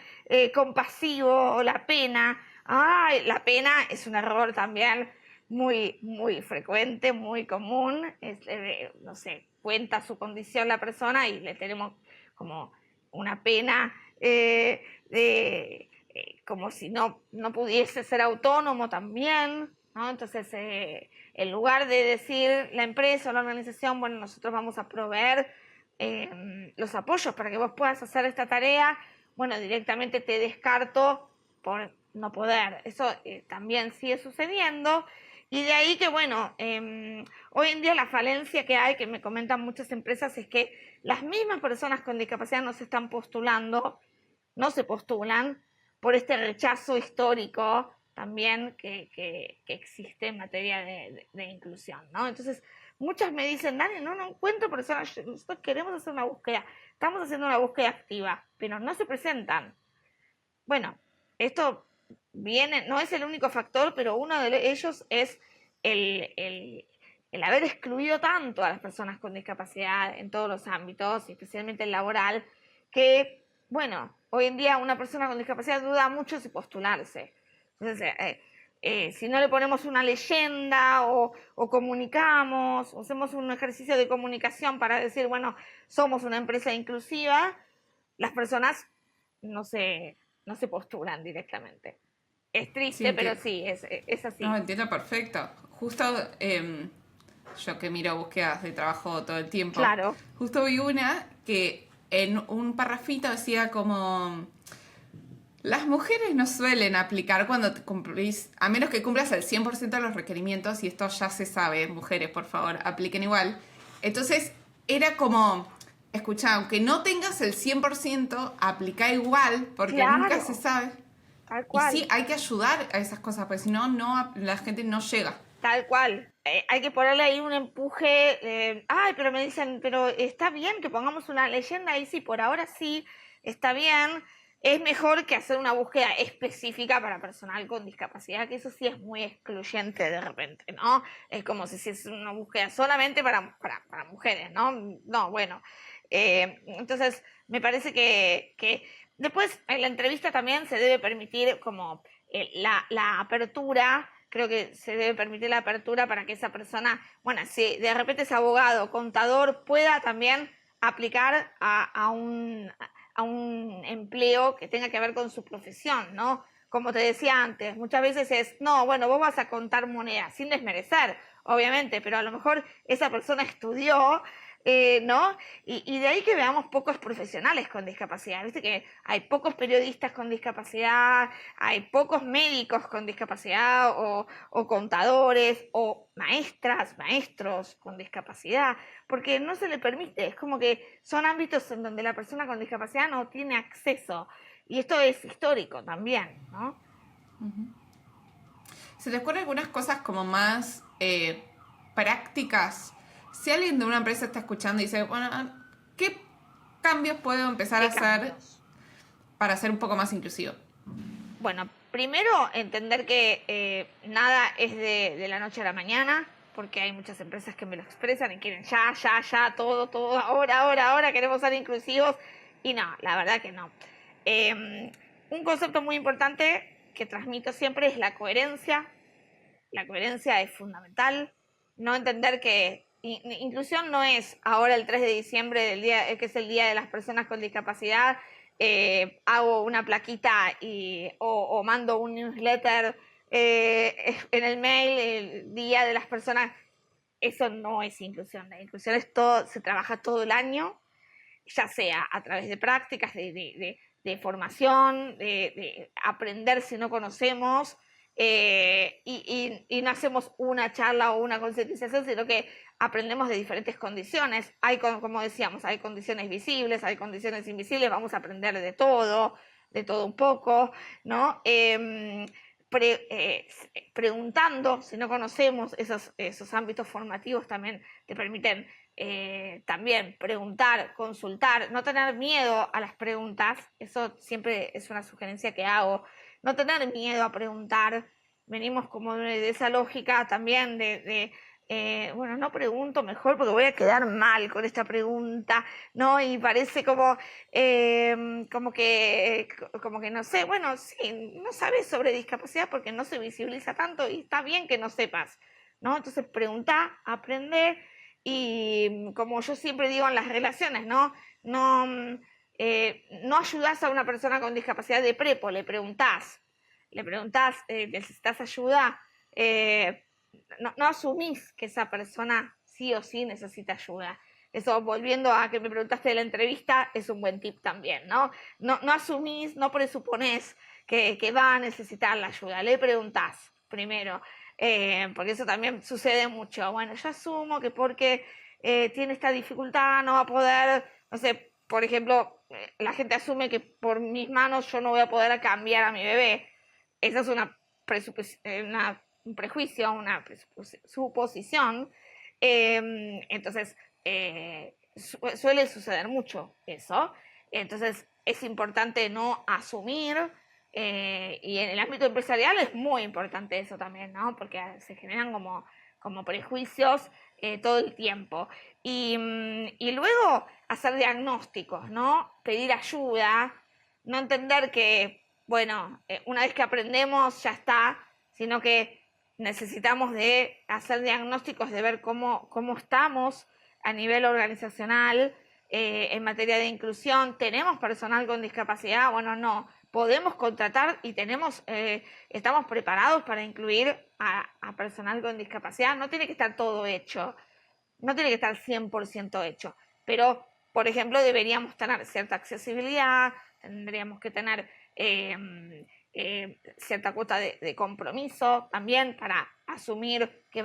compasivo o la pena. Ay, la pena es un error también muy frecuente, muy común. No sé, cuenta su condición la persona y le tenemos como una pena como si no pudiese ser autónomo también, ¿no? Entonces, en lugar de decir la empresa o la organización, bueno, nosotros vamos a proveer los apoyos para que vos puedas hacer esta tarea, bueno, directamente te descarto por no poder. Eso también sigue sucediendo. Y de ahí que, bueno, hoy en día la falencia que hay, que me comentan muchas empresas, es que las mismas personas con discapacidad no se están postulando, no se postulan por este rechazo histórico también que existe en materia de inclusión, ¿no? Entonces, muchas me dicen, Dani, no encuentro personas, nosotros queremos hacer una búsqueda, estamos haciendo una búsqueda activa, pero no se presentan. Bueno, esto viene, no es el único factor, pero uno de ellos es el haber excluido tanto a las personas con discapacidad en todos los ámbitos, especialmente el laboral, que, bueno, hoy en día una persona con discapacidad duda mucho si postularse. Entonces, si no le ponemos una leyenda o comunicamos, o hacemos un ejercicio de comunicación para decir, bueno, somos una empresa inclusiva, las personas no se postulan directamente. Es Sí, triste, pero sí, es así. No, entiendo perfecto. Justo yo que miro búsquedas de trabajo todo el tiempo, Claro. justo vi una que en un parrafito decía como... Las mujeres no suelen aplicar cuando cumplís, a menos que cumplas el 100% de los requerimientos, y esto ya se sabe, mujeres, por favor, apliquen igual. Entonces, era como, escuchá, aunque no tengas el 100%, aplica igual, porque Claro, nunca se sabe. tal Y cual. sí, hay que ayudar a esas cosas, porque si no, la gente no llega. Tal cual. Hay que ponerle ahí un empuje. Ay, pero me dicen, pero está bien que pongamos una leyenda ahí, sí, por ahora sí, está bien. Es mejor que hacer una búsqueda específica para personal con discapacidad, que eso sí es muy excluyente de repente, ¿no? Es como si es una búsqueda solamente para mujeres, ¿no? No, bueno. Entonces, me parece que después en la entrevista también se debe permitir como la apertura. Creo que se debe permitir la apertura para que esa persona, bueno, si de repente es abogado, contador, pueda también aplicar a un empleo que tenga que ver con su profesión, ¿no? Como te decía antes, muchas veces es, no, bueno, vos vas a contar monedas, sin desmerecer, obviamente, pero a lo mejor esa persona estudió, ¿no? Y de ahí que veamos pocos profesionales con discapacidad. Viste que hay pocos periodistas con discapacidad, hay pocos médicos con discapacidad o contadores o maestras, maestros con discapacidad, porque no se le permite. Es como que son ámbitos en donde la persona con discapacidad no tiene acceso. Y esto es histórico también, ¿no? ¿Se te ocurren algunas cosas como más prácticas? Si alguien de una empresa está escuchando y dice, bueno, ¿qué cambios puedo empezar a hacer para ser un poco más inclusivo? Bueno, primero entender que nada es de la noche a la mañana, porque hay muchas empresas que me lo expresan y quieren ya, todo, ahora, queremos ser inclusivos. Y no, la verdad que no. Un concepto muy importante que transmito siempre es la coherencia. La coherencia es fundamental. No entender que inclusión no es ahora el 3 de diciembre, que es el Día de las Personas con Discapacidad, hago una plaquita o mando un newsletter en el mail el Día de las Personas. Eso no es inclusión. La inclusión es todo, se trabaja todo el año, ya sea a través de prácticas, de formación, de aprender si no conocemos, y no hacemos una charla o una concientización, sino que aprendemos de diferentes condiciones. Hay, como decíamos, hay condiciones visibles, hay condiciones invisibles, vamos a aprender de todo un poco, ¿no? Preguntando, si no conocemos esos ámbitos formativos, también te permiten también preguntar, consultar, no tener miedo a las preguntas. Eso siempre es una sugerencia que hago, no tener miedo a preguntar. Venimos como de esa lógica también bueno, no pregunto mejor porque voy a quedar mal con esta pregunta, ¿no? Y parece como que no sé, bueno, sí, no sabes sobre discapacidad porque no se visibiliza tanto y está bien que no sepas, ¿no? Entonces pregunta, aprende y como yo siempre digo en las relaciones, ¿no? No ayudás a una persona con discapacidad de prepo, le preguntás, ¿necesitas ayuda? No asumís que esa persona sí o sí necesita ayuda. Eso, volviendo a que me preguntaste de la entrevista, es un buen tip también, ¿no? No asumís, no presuponés que va a necesitar la ayuda. Le preguntás primero, porque eso también sucede mucho. Bueno, yo asumo que porque tiene esta dificultad no va a poder, no sé, por ejemplo, la gente asume que por mis manos yo no voy a poder cambiar a mi bebé. Esa es un prejuicio, una suposición. Entonces, suele suceder mucho eso. Entonces, es importante no asumir. Y en el ámbito empresarial es muy importante eso también, ¿no? Porque se generan como prejuicios todo el tiempo. Y luego hacer diagnósticos, ¿no? Pedir ayuda, no entender que, bueno, una vez que aprendemos ya está, sino que necesitamos de hacer diagnósticos, de ver cómo estamos a nivel organizacional en materia de inclusión. ¿Tenemos personal con discapacidad? Bueno, no. Podemos contratar y estamos preparados para incluir a personal con discapacidad. No tiene que estar todo hecho, no tiene que estar 100% hecho, pero, por ejemplo, deberíamos tener cierta accesibilidad, tendríamos que tener cierta cuota de compromiso también para asumir que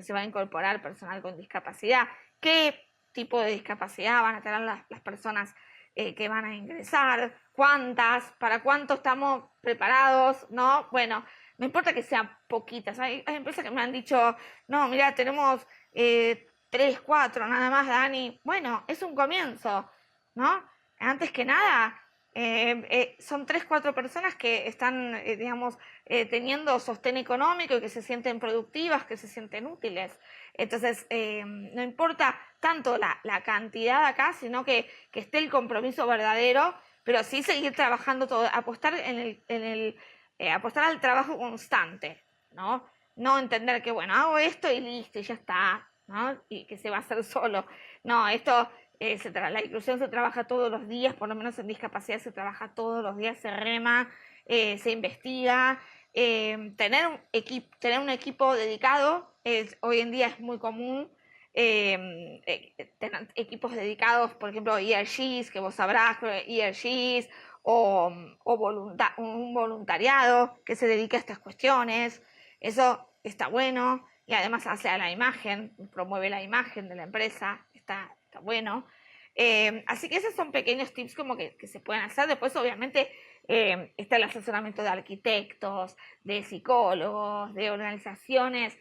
se va a incorporar personal con discapacidad. ¿Qué tipo de discapacidad van a tener las personas que van a ingresar? ¿Cuántas? ¿Para cuánto estamos preparados? ¿No? Bueno, no importa que sean poquitas. Hay empresas que me han dicho, no, mira, tenemos 3, 4, nada más, Dani. Bueno, es un comienzo, ¿no? Antes que nada, son 3, 4 personas que están, digamos, teniendo sostén económico y que se sienten productivas, que se sienten útiles. Entonces, no importa tanto la cantidad acá, sino que esté el compromiso verdadero, pero sí seguir trabajando todo, apostar apostar al trabajo constante, ¿no? No entender que, bueno, hago esto y listo, y ya está, ¿no? Y que se va a hacer solo. No, esto, la inclusión se trabaja todos los días, por lo menos en discapacidad se trabaja todos los días, se rema, se investiga. Tener un equipo dedicado hoy en día es muy común. Tener equipos dedicados, por ejemplo, ERGs, que vos sabrás, ERGs, o un voluntariado que se dedique a estas cuestiones. Eso está bueno y además hace a la imagen, promueve la imagen de la empresa, está bueno. Así que esos son pequeños tips como que se pueden hacer. Después, obviamente, está el asesoramiento de arquitectos, de psicólogos, de organizaciones,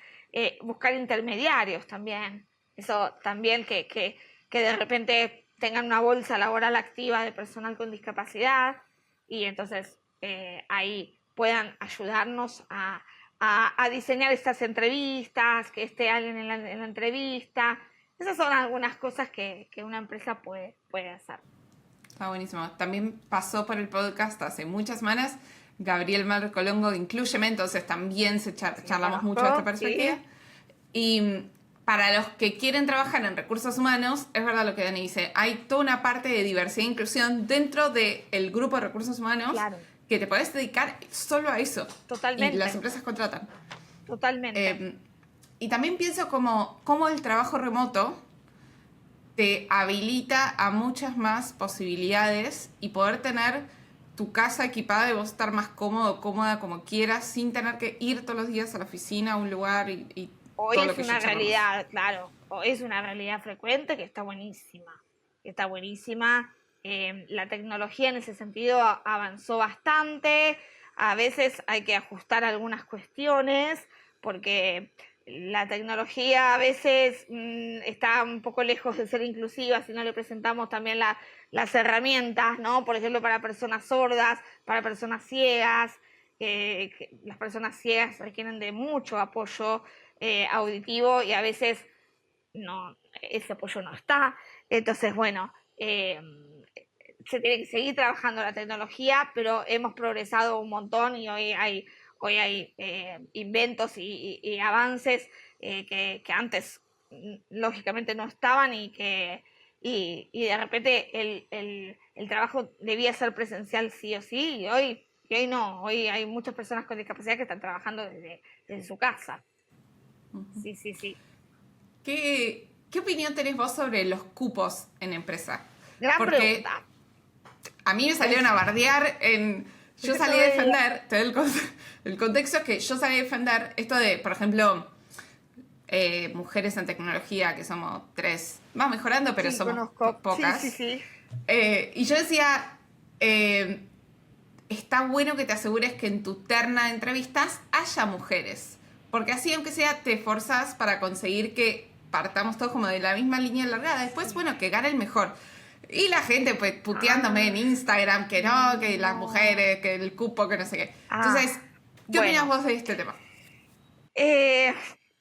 buscar intermediarios también. Eso también que de repente tengan una bolsa laboral activa de personal con discapacidad y entonces ahí puedan ayudarnos a diseñar estas entrevistas, que esté alguien en la entrevista. Esas son algunas cosas que una empresa puede hacer. Está buenísimo. También pasó por el podcast hace muchas semanas Gabriel Marcolongo de Inclúyeme, entonces también charlamos mucho de esta perspectiva. Sí. Y para los que quieren trabajar en recursos humanos, es verdad lo que Dani dice, hay toda una parte de diversidad e inclusión dentro del grupo de recursos humanos, claro, que te podés dedicar solo a eso. Totalmente. Y las empresas contratan. Totalmente. Y también pienso cómo el trabajo remoto te habilita a muchas más posibilidades y poder tener tu casa equipada y vos estar más cómodo, cómoda como quieras, sin tener que ir todos los días a la oficina, a un lugar y Hoy todo lo es que ya una charlamos. realidad, claro, hoy es una realidad frecuente que está buenísima, que está buenísima. La tecnología en ese sentido avanzó bastante, a veces hay que ajustar algunas cuestiones porque la tecnología a veces está un poco lejos de ser inclusiva si no le presentamos también las herramientas, ¿no? Por ejemplo, para personas sordas, para personas ciegas, que las personas ciegas requieren de mucho apoyo auditivo y a veces no, ese apoyo no está. Entonces, bueno, se tiene que seguir trabajando la tecnología, pero hemos progresado un montón y hoy hay inventos y avances que antes lógicamente no estaban y de repente el trabajo debía ser presencial sí o sí y hoy no, hoy hay muchas personas con discapacidad que están trabajando desde su casa. Sí, sí, sí. ¿Qué opinión tenés vos sobre los cupos en empresa? Gran Porque pregunta. a mí me salieron Es, a bardear en... Yo no salí a me digas. defender, te doy el contexto es que yo salí a defender esto de, por ejemplo, mujeres en tecnología, que somos 3, va mejorando, pero Sí, somos conozco. Sí, sí, pocas. sí. Y yo decía, eh, está bueno que te asegures que en tu terna de entrevistas haya mujeres. Porque así, aunque sea, te esforzas para conseguir que partamos todos como de la misma línea largada. Después, Sí. bueno, que gane el mejor. Y la gente, pues, puteándome en Ah, Instagram, que no, que las no. mujeres, que el cupo, que no sé qué. Entonces, Ah, ¿qué opinas bueno. vos de este tema? Eh,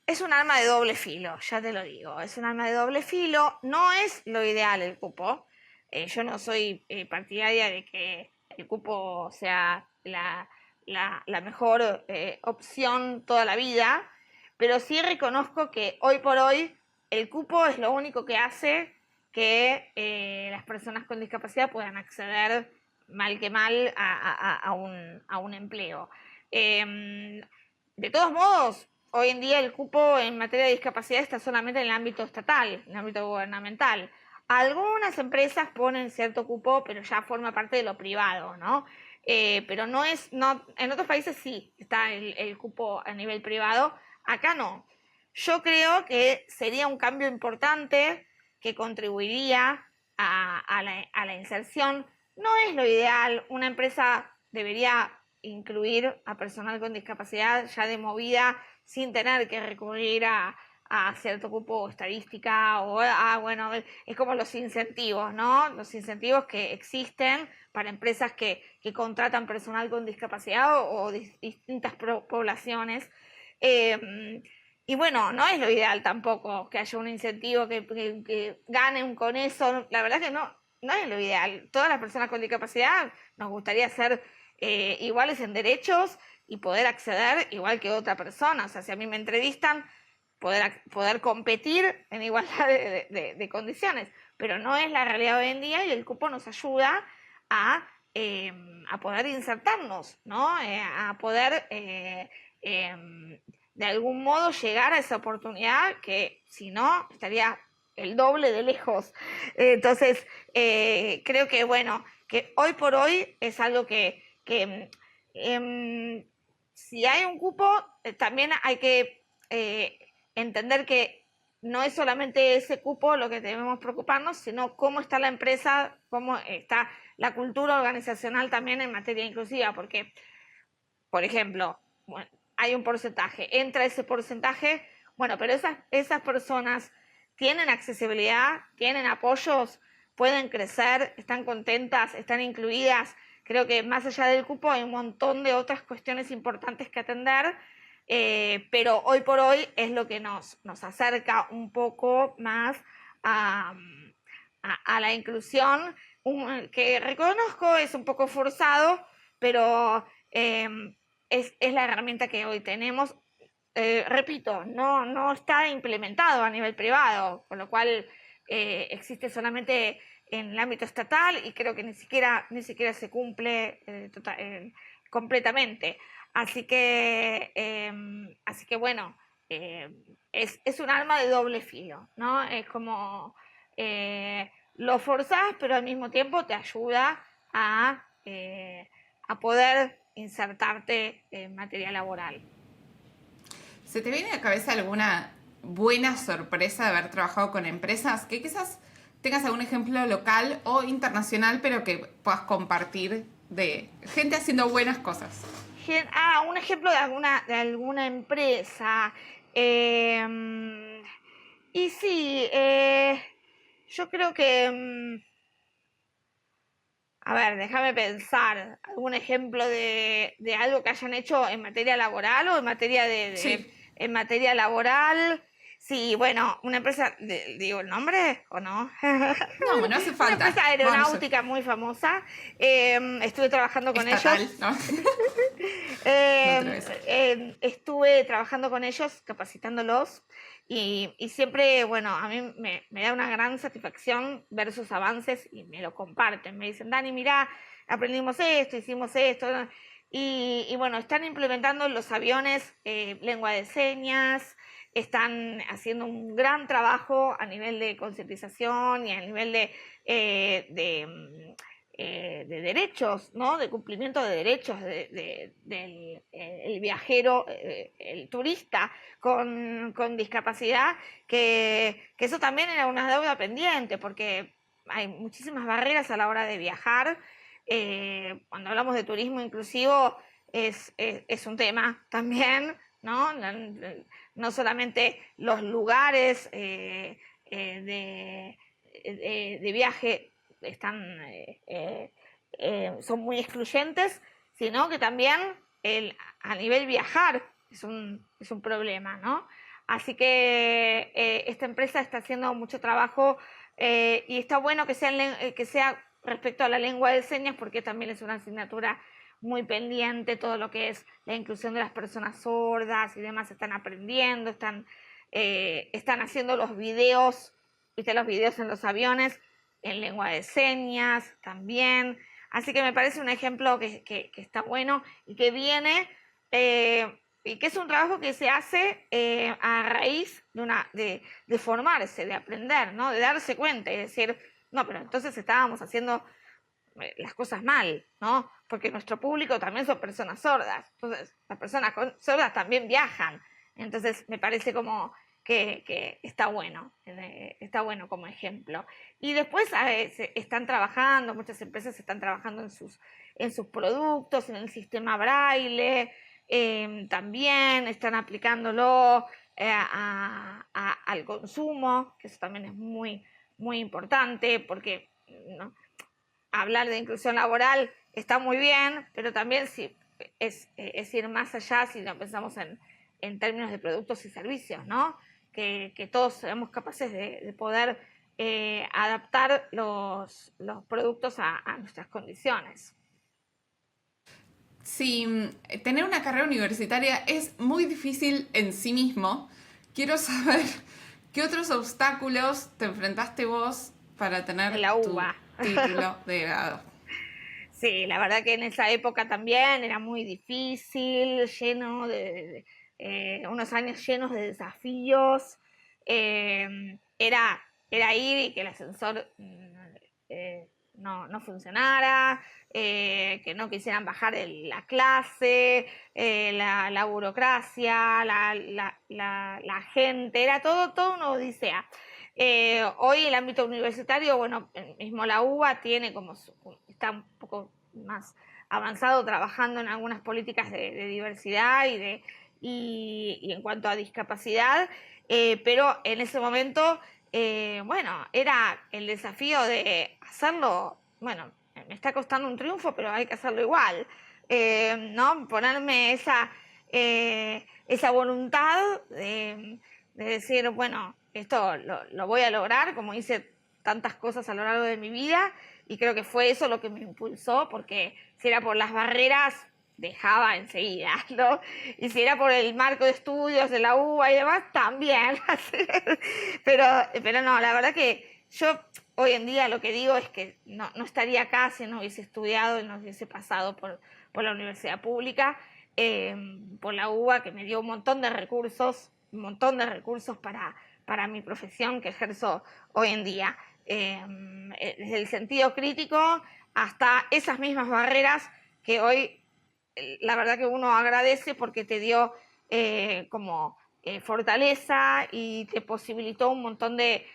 es un arma de doble filo, ya te lo digo. Es un arma de doble filo. No es lo ideal el cupo. Yo no soy partidaria de que el cupo sea la mejor opción toda la vida, pero sí reconozco que hoy por hoy el cupo es lo único que hace que las personas con discapacidad puedan acceder mal que mal a un empleo. Eh, de todos modos, hoy en día el cupo en materia de discapacidad está solamente en el ámbito estatal, en el ámbito gubernamental. Algunas empresas ponen cierto cupo, pero ya forma parte de lo privado, ¿no? Pero no es, no, en otros países sí está el cupo a nivel privado, acá no. Yo creo que sería un cambio importante que contribuiría a la inserción. No es lo ideal, una empresa debería incluir a personal con discapacidad ya de movida sin tener que recurrir a cierto cupo estadística o bueno, es como los incentivos, ¿no? Los incentivos que existen para empresas que contratan personal con discapacidad o distintas poblaciones. Y bueno, no es lo ideal tampoco que haya un incentivo que ganen con eso. La verdad que no es lo ideal. Todas las personas con discapacidad nos gustaría ser iguales en derechos y poder acceder igual que otra persona. O sea, si a mí me entrevistan, poder competir en igualdad de condiciones. Pero no es la realidad hoy en día y el cupo nos ayuda a, eh, a poder insertarnos, ¿no? A poder de algún modo llegar a esa oportunidad que si no estaría el doble de lejos. Entonces, creo que bueno, que hoy por hoy es algo que si hay un cupo, también hay que entender que no es solamente ese cupo lo que debemos preocuparnos, sino cómo está la empresa, cómo está la cultura organizacional también en materia inclusiva, porque, por ejemplo, bueno, hay un porcentaje, entra ese porcentaje, bueno, pero esas personas tienen accesibilidad, tienen apoyos, pueden crecer, están contentas, están incluidas. Creo que más allá del cupo hay un montón de otras cuestiones importantes que atender, pero hoy por hoy es lo que nos acerca un poco más a, a la inclusión, que reconozco es un poco forzado, pero es la herramienta que hoy tenemos. Repito, no está implementado a nivel privado, con lo cual existe solamente en el ámbito estatal y creo que ni siquiera se cumple completamente. Así que bueno, eh, es un arma de doble filo, ¿no? Es como lo forzás, pero al mismo tiempo te ayuda a poder insertarte en materia laboral. ¿Se te viene a la cabeza alguna buena sorpresa de haber trabajado con empresas? Que quizás tengas algún ejemplo local o internacional, pero que puedas compartir de gente haciendo buenas cosas. Un ejemplo de alguna empresa. Y sí, yo creo que... a ver, déjame pensar. ¿Algún ejemplo de algo que hayan hecho en materia laboral o en materia Sí. en materia laboral? Sí, bueno, una empresa, ¿digo el nombre o no? No, no hace Una falta. empresa aeronáutica muy famosa. Estuve trabajando con Estatal, ellos. ¿no? No te lo voy a decir. Estuve trabajando con ellos, capacitándolos, y siempre, bueno, a mí me da una gran satisfacción ver sus avances y me lo comparten. Me dicen, Dani, mirá, aprendimos esto, hicimos esto, ¿no? Y bueno, están implementando en los aviones lengua de señas, están haciendo un gran trabajo a nivel de concientización y a nivel de derechos, ¿no? De cumplimiento de derechos del el viajero, el turista con discapacidad, que eso también era una deuda pendiente, porque hay muchísimas barreras a la hora de viajar. Cuando hablamos de turismo inclusivo es un tema también, ¿no? No solamente los lugares de viaje están, son muy excluyentes, sino que también a nivel viajar es un problema, ¿no? Así que esta empresa está haciendo mucho trabajo y está bueno que sea respecto a la lengua de señas, porque también es una asignatura muy pendiente. Todo lo que es la inclusión de las personas sordas y demás están aprendiendo, están haciendo los videos, ¿viste? Los videos en los aviones en lengua de señas también. Así que me parece un ejemplo que está bueno y que viene, y que es un trabajo que se hace a raíz de formarse, de aprender, ¿no? De darse cuenta y decir, no, pero entonces estábamos haciendo las cosas mal, ¿no? Porque nuestro público también son personas sordas. Entonces, las personas sordas también viajan. Entonces, me parece como que está bueno como ejemplo. Y después están trabajando, muchas empresas están trabajando en sus productos, en el sistema Braille, también están aplicándolo al consumo, que eso también es muy, muy importante, porque ¿no? Hablar de inclusión laboral está muy bien, pero también es ir más allá si lo pensamos en términos de productos y servicios, ¿no? Que todos seamos capaces de poder adaptar los productos a nuestras condiciones. Si tener una carrera universitaria es muy difícil en sí mismo, quiero saber qué otros obstáculos te enfrentaste vos para tener La tu uva. título de grado. Sí, la verdad que en esa época también era muy difícil, lleno unos años llenos de desafíos. Era ir y que el ascensor no funcionara, que no quisieran bajar la clase, la burocracia, la gente, era todo una odisea. Hoy el ámbito universitario, bueno, mismo la UBA tiene está un poco más avanzado trabajando en algunas políticas de diversidad y en cuanto a discapacidad, pero en ese momento, bueno, era el desafío de hacerlo, bueno, me está costando un triunfo, pero hay que hacerlo igual, ¿no? Ponerme esa voluntad de decir, bueno, esto lo voy a lograr, como hice tantas cosas a lo largo de mi vida, y creo que fue eso lo que me impulsó, porque si era por las barreras, dejaba enseguida, ¿no? Y si era por el marco de estudios de la UBA y demás, también. pero no, la verdad que yo hoy en día lo que digo es que no estaría acá si no hubiese estudiado y no hubiese pasado por la universidad pública, por la UBA, que me dio un montón de recursos para mi profesión que ejerzo hoy en día. Desde el sentido crítico hasta esas mismas barreras que hoy la verdad que uno agradece porque te dio fortaleza y te posibilitó un montón de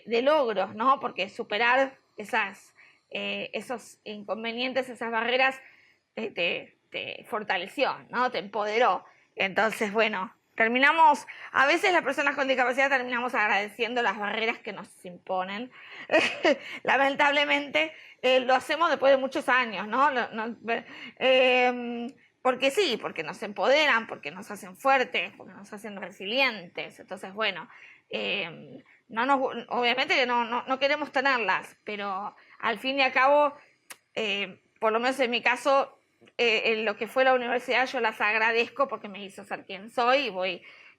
logros, ¿no? Porque superar esos inconvenientes, esas barreras, te fortaleció, ¿no? Te empoderó. Entonces, bueno, a veces las personas con discapacidad terminamos agradeciendo las barreras que nos imponen. Lamentablemente, lo hacemos después de muchos años, ¿no? Porque sí, porque nos empoderan, porque nos hacen fuertes, porque nos hacen resilientes. Entonces, bueno, obviamente que no queremos tenerlas, pero al fin y al cabo, por lo menos en mi caso, en lo que fue la universidad, yo las agradezco porque me hizo ser quien soy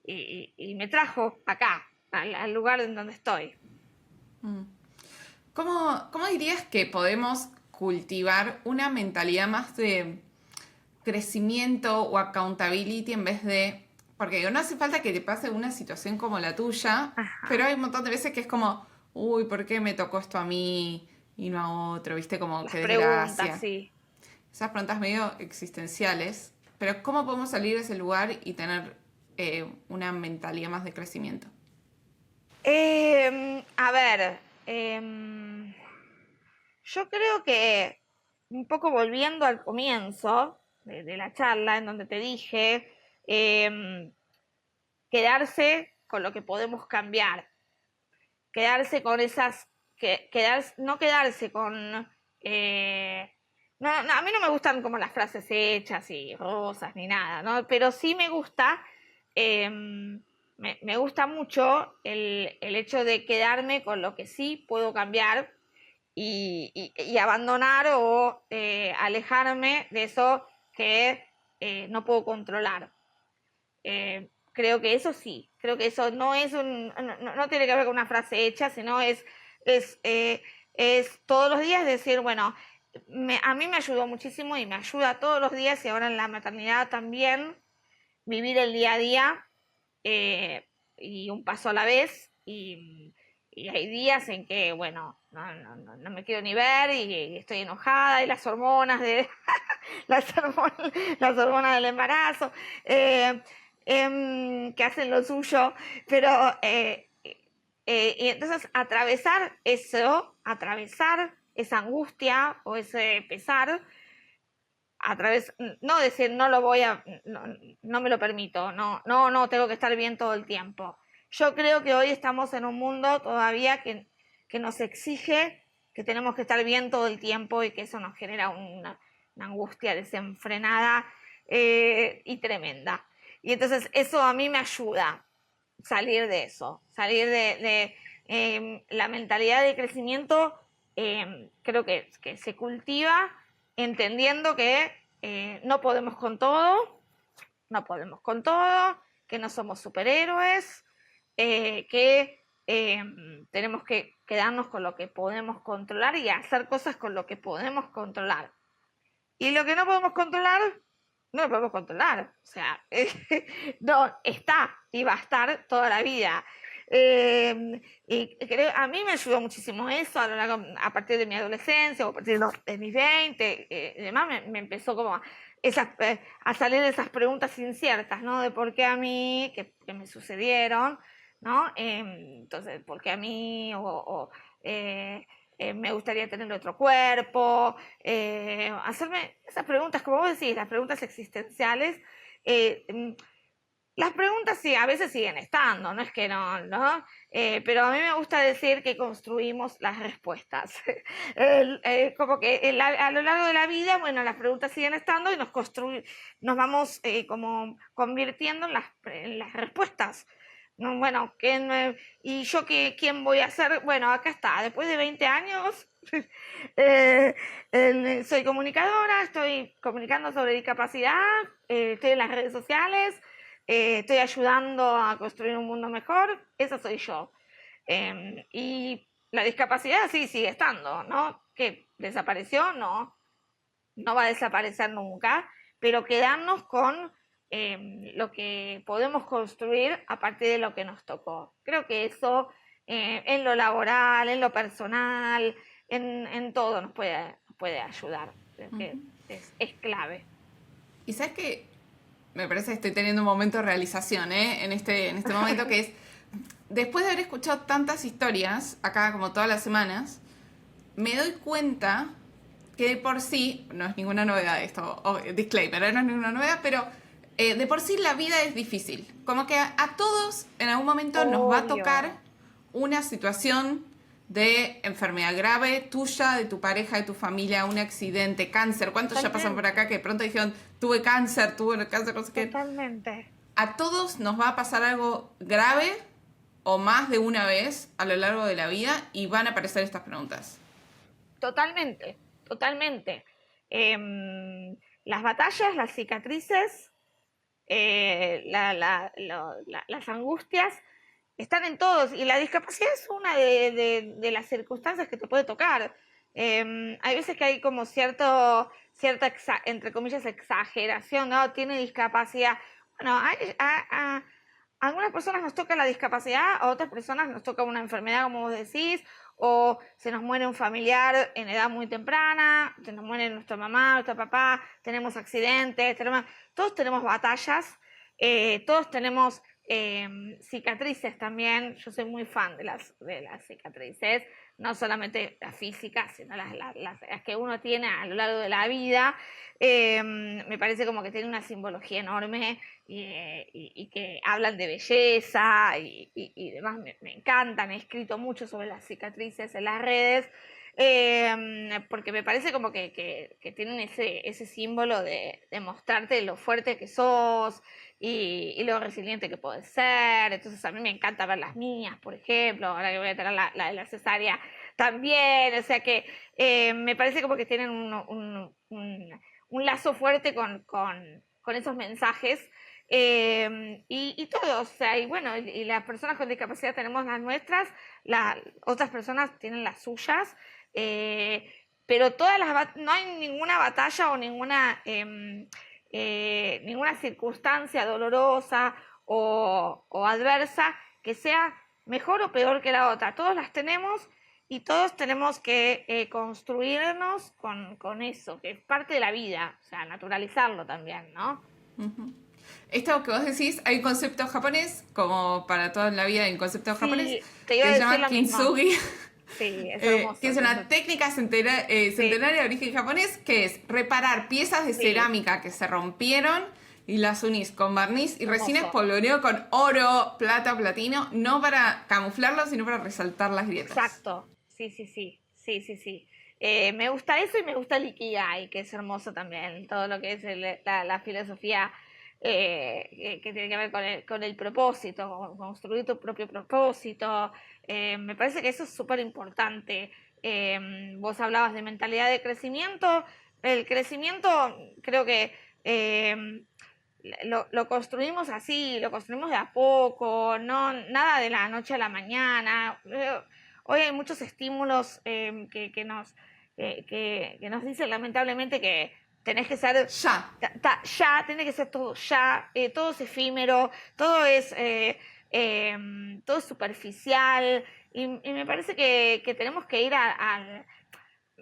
y me trajo acá, al lugar en donde estoy. ¿Cómo dirías que podemos cultivar una mentalidad más de crecimiento o accountability en vez de... Porque digo, no hace falta que te pase una situación como la tuya, Ajá. pero hay un montón de veces que es como, uy, ¿por qué me tocó esto a mí y no a otro? ¿Viste? Como, Las qué preguntas, desgracia. sí. Esas preguntas medio existenciales, pero ¿cómo podemos salir de ese lugar y tener una mentalidad más de crecimiento? A ver, yo creo que un poco volviendo al comienzo de la charla en donde te dije, quedarse con lo que podemos cambiar, quedarse con no quedarse con... a mí no me gustan como las frases hechas y rosas ni nada, ¿no? Pero sí me gusta, me gusta mucho el hecho de quedarme con lo que sí puedo cambiar y abandonar o alejarme de eso que no puedo controlar. Creo que eso sí, creo que eso no es no tiene que ver con una frase hecha, sino es, eh, es todos los días decir, bueno, a mí me ayudó muchísimo y me ayuda todos los días y ahora en la maternidad también, vivir el día a día y un paso a la vez y hay días en que, bueno, no me quiero ni ver y estoy enojada y las hormonas las hormonas, las hormonas del embarazo, que hacen lo suyo, pero y entonces atravesar esa angustia o ese pesar, no decir no lo voy a, no me lo permito, no, tengo que estar bien todo el tiempo. Yo creo que hoy estamos en un mundo todavía que nos exige que tenemos que estar bien todo el tiempo y que eso nos genera una angustia desenfrenada y tremenda. Y entonces eso a mí me ayuda salir de eso, salir de la mentalidad de crecimiento, creo que se cultiva entendiendo que no podemos con todo, que no somos superhéroes, que tenemos que quedarnos con lo que podemos controlar y hacer cosas con lo que podemos controlar. Y lo que no podemos controlar, no lo podemos controlar. O sea, no, está y va a estar toda la vida. Y a mí me ayudó muchísimo eso a partir de mi adolescencia o a partir de mis 20 y demás, me empezó como a salir esas preguntas inciertas, ¿no? De por qué a mí, que me sucedieron, ¿no? Entonces, ¿por qué a mí? Me gustaría tener otro cuerpo, hacerme esas preguntas, como vos decís, las preguntas existenciales. Las preguntas sí, a veces siguen estando, no es que no, pero a mí me gusta decir que construimos las respuestas. Como que a lo largo de la vida, bueno, las preguntas siguen estando y nos vamos como convirtiendo en las respuestas. No, bueno, ¿y yo quién voy a ser? Bueno, acá está, después de 20 años, soy comunicadora, estoy comunicando sobre discapacidad, estoy en las redes sociales, estoy ayudando a construir un mundo mejor, esa soy yo. Y la discapacidad sí sigue estando, ¿no? ¿Que desapareció? No va a desaparecer nunca, pero quedarnos con lo que podemos construir a partir de lo que nos tocó. Creo que eso en lo laboral, en lo personal, en todo nos puede ayudar. Que es clave. Y sabes que me parece que estoy teniendo un momento de realización, en este momento, que es, después de haber escuchado tantas historias, acá como todas las semanas, me doy cuenta que de por sí, no es ninguna novedad esto, disclaimer, no es ninguna novedad, pero de por sí la vida es difícil. Como que a todos en algún momento nos va a tocar una situación de enfermedad grave tuya, de tu pareja, de tu familia, un accidente, cáncer. ¿Cuántos ya pasan por acá que de pronto dijeron, tuve cáncer, no sé qué? Totalmente. A todos nos va a pasar algo grave o más de una vez a lo largo de la vida y van a aparecer estas preguntas. Totalmente. Las batallas, las cicatrices, las angustias están en todos, y la discapacidad es una de las circunstancias que te puede tocar. Hay veces que hay como cierta, entre comillas, exageración, ¿no? Tiene discapacidad. Bueno, a algunas personas nos toca la discapacidad, a otras personas nos toca una enfermedad, como vos decís, o se nos muere un familiar en edad muy temprana, se nos muere nuestra mamá, nuestro papá, tenemos accidentes, todos tenemos batallas, todos tenemos cicatrices también. Yo soy muy fan de las cicatrices, no solamente las físicas, sino las que uno tiene a lo largo de la vida. Me parece como que tiene una simbología enorme y que hablan de belleza y demás. Me encantan, he escrito mucho sobre las cicatrices en las redes, porque me parece como que tienen ese símbolo de mostrarte lo fuerte que sos y lo resiliente que podés ser. Entonces a mí me encanta ver las mías, por ejemplo, ahora que voy a tener la de la cesárea también. O sea que me parece como que tienen un lazo fuerte con esos mensajes. Y todos, o sea, y bueno, y las personas con discapacidad tenemos las nuestras, otras personas tienen las suyas, pero no hay ninguna batalla o ninguna circunstancia dolorosa o adversa que sea mejor o peor que la otra. Todos las tenemos y todos tenemos que construirnos con eso, que es parte de la vida, o sea, naturalizarlo también, ¿no? Uh-huh. Esto que vos decís, hay un concepto japonés, como para toda la vida hay un concepto japonés, te iba que a se decir llama lo kintsugi. Mismo. Sí, es hermoso. Que es una técnica centenaria de origen japonés, que es reparar piezas de cerámica que se rompieron y las unís con barniz y resina espolvoreado con oro, plata, platino, no para camuflarlo, sino para resaltar las grietas. Exacto, sí. Me gusta eso, y me gusta el Ikigai, que es hermoso también, todo lo que es la filosofía que tiene que ver con el propósito, con construir tu propio propósito. Me parece que eso es súper importante. Vos hablabas de mentalidad de crecimiento. El crecimiento creo que lo construimos así, lo construimos de a poco, no nada de la noche a la mañana. Hoy hay muchos estímulos que nos dicen lamentablemente que tenés que ser ya, tiene que ser todo ya, todo es efímero, todo es superficial, y me parece que tenemos que ir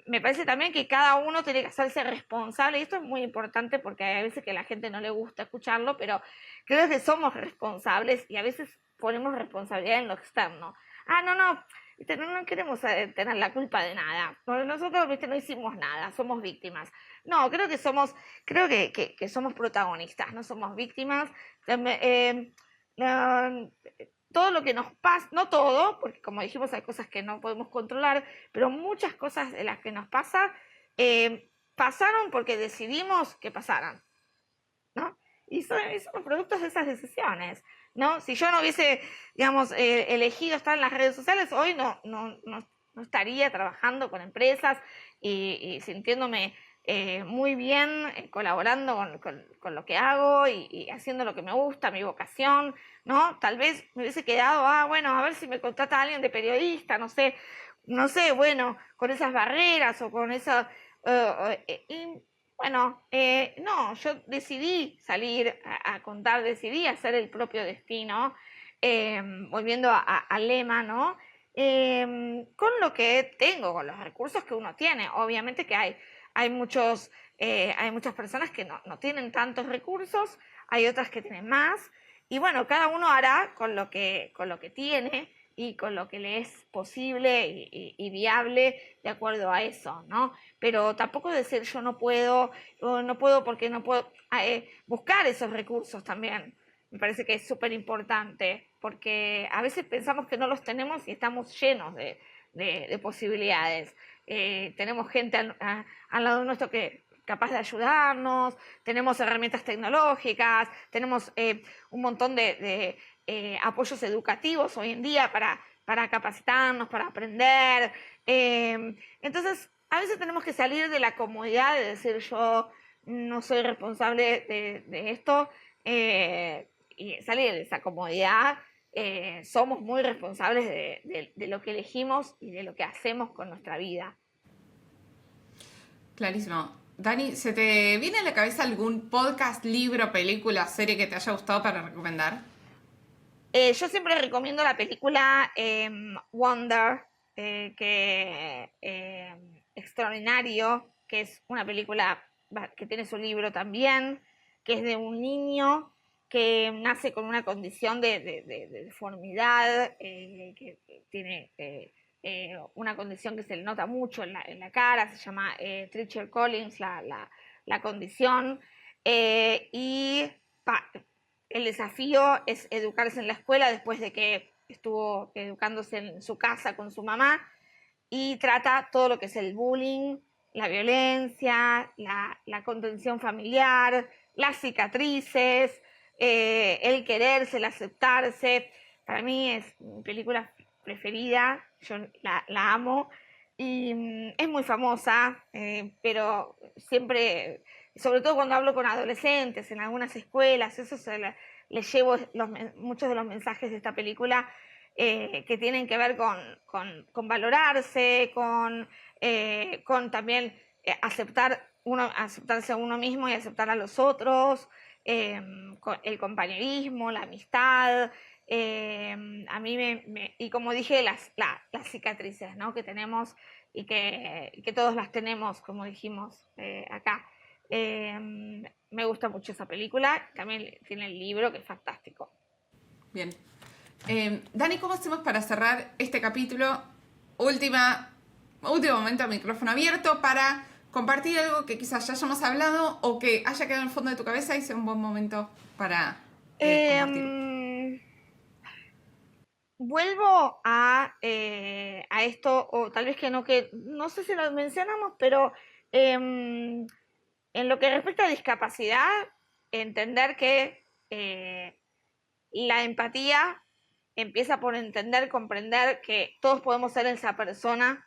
me parece también que cada uno tiene que hacerse responsable, y esto es muy importante porque hay veces que a la gente no le gusta escucharlo, pero creo que somos responsables y a veces ponemos responsabilidad en lo externo. No queremos tener la culpa de nada. Nosotros, no hicimos nada, somos víctimas. No, creo que somos protagonistas, no somos víctimas. Todo lo que nos pasa, no todo, porque como dijimos hay cosas que no podemos controlar, pero muchas cosas de las que nos pasa pasaron porque decidimos que pasaran, ¿no? Y somos productos de esas decisiones, ¿no? Si yo no hubiese, digamos, elegido estar en las redes sociales, hoy no estaría trabajando con empresas y sintiéndome muy bien, colaborando con lo que hago y haciendo lo que me gusta, mi vocación, ¿no? Tal vez me hubiese quedado, bueno, a ver si me contrata alguien de periodista, no sé, bueno, con esas barreras o con esa... Bueno, no, yo decidí salir a contar, decidí hacer el propio destino, volviendo al lema, ¿no? con lo que tengo, con los recursos que uno tiene. Obviamente que hay muchas personas que no tienen tantos recursos, hay otras que tienen más, y bueno, cada uno hará con lo que tiene y con lo que le es posible y viable de acuerdo a eso, ¿no? Pero tampoco decir yo no puedo, o no puedo porque no puedo, buscar esos recursos también. Me parece que es súper importante, porque a veces pensamos que no los tenemos y estamos llenos de posibilidades. Tenemos gente al lado nuestro que capaz de ayudarnos, tenemos herramientas tecnológicas, tenemos un montón de apoyos educativos hoy en día para capacitarnos, para aprender. Entonces, a veces tenemos que salir de la comodidad de decir yo no soy responsable de esto, y salir de esa comodidad. Somos muy responsables de lo que elegimos y de lo que hacemos con nuestra vida. Clarísimo. Dani, ¿se te viene a la cabeza algún podcast, libro, película, serie que te haya gustado para recomendar? Yo siempre recomiendo la película Wonder, Extraordinario, que es una película que tiene su libro también, que es de un niño que nace con una condición de deformidad, que tiene una condición que se le nota mucho en la cara, se llama Treacher Collins, la condición, y el desafío es educarse en la escuela después de que estuvo educándose en su casa con su mamá, y trata todo lo que es el bullying, la violencia, la contención familiar, las cicatrices, el quererse, el aceptarse. Para mí es mi película preferida, yo la amo, y es muy famosa, pero siempre, sobre todo cuando hablo con adolescentes en algunas escuelas, eso les llevo muchos de los mensajes de esta película, que tienen que ver con valorarse, con también aceptarse a uno mismo y aceptar a los otros, el compañerismo, la amistad. A mí y como dije, las cicatrices, ¿no?, que tenemos y que todos las tenemos, como dijimos acá. Me gusta mucho esa película, también tiene el libro que es fantástico. Bien. Dani, ¿cómo hacemos para cerrar este capítulo? Último momento, micrófono abierto, para compartir algo que quizás ya hayamos hablado o que haya quedado en el fondo de tu cabeza y sea un buen momento para compartir. Vuelvo a esto, o tal vez que no sé si lo mencionamos, pero en lo que respecta a discapacidad, entender que la empatía empieza por entender, comprender que todos podemos ser esa persona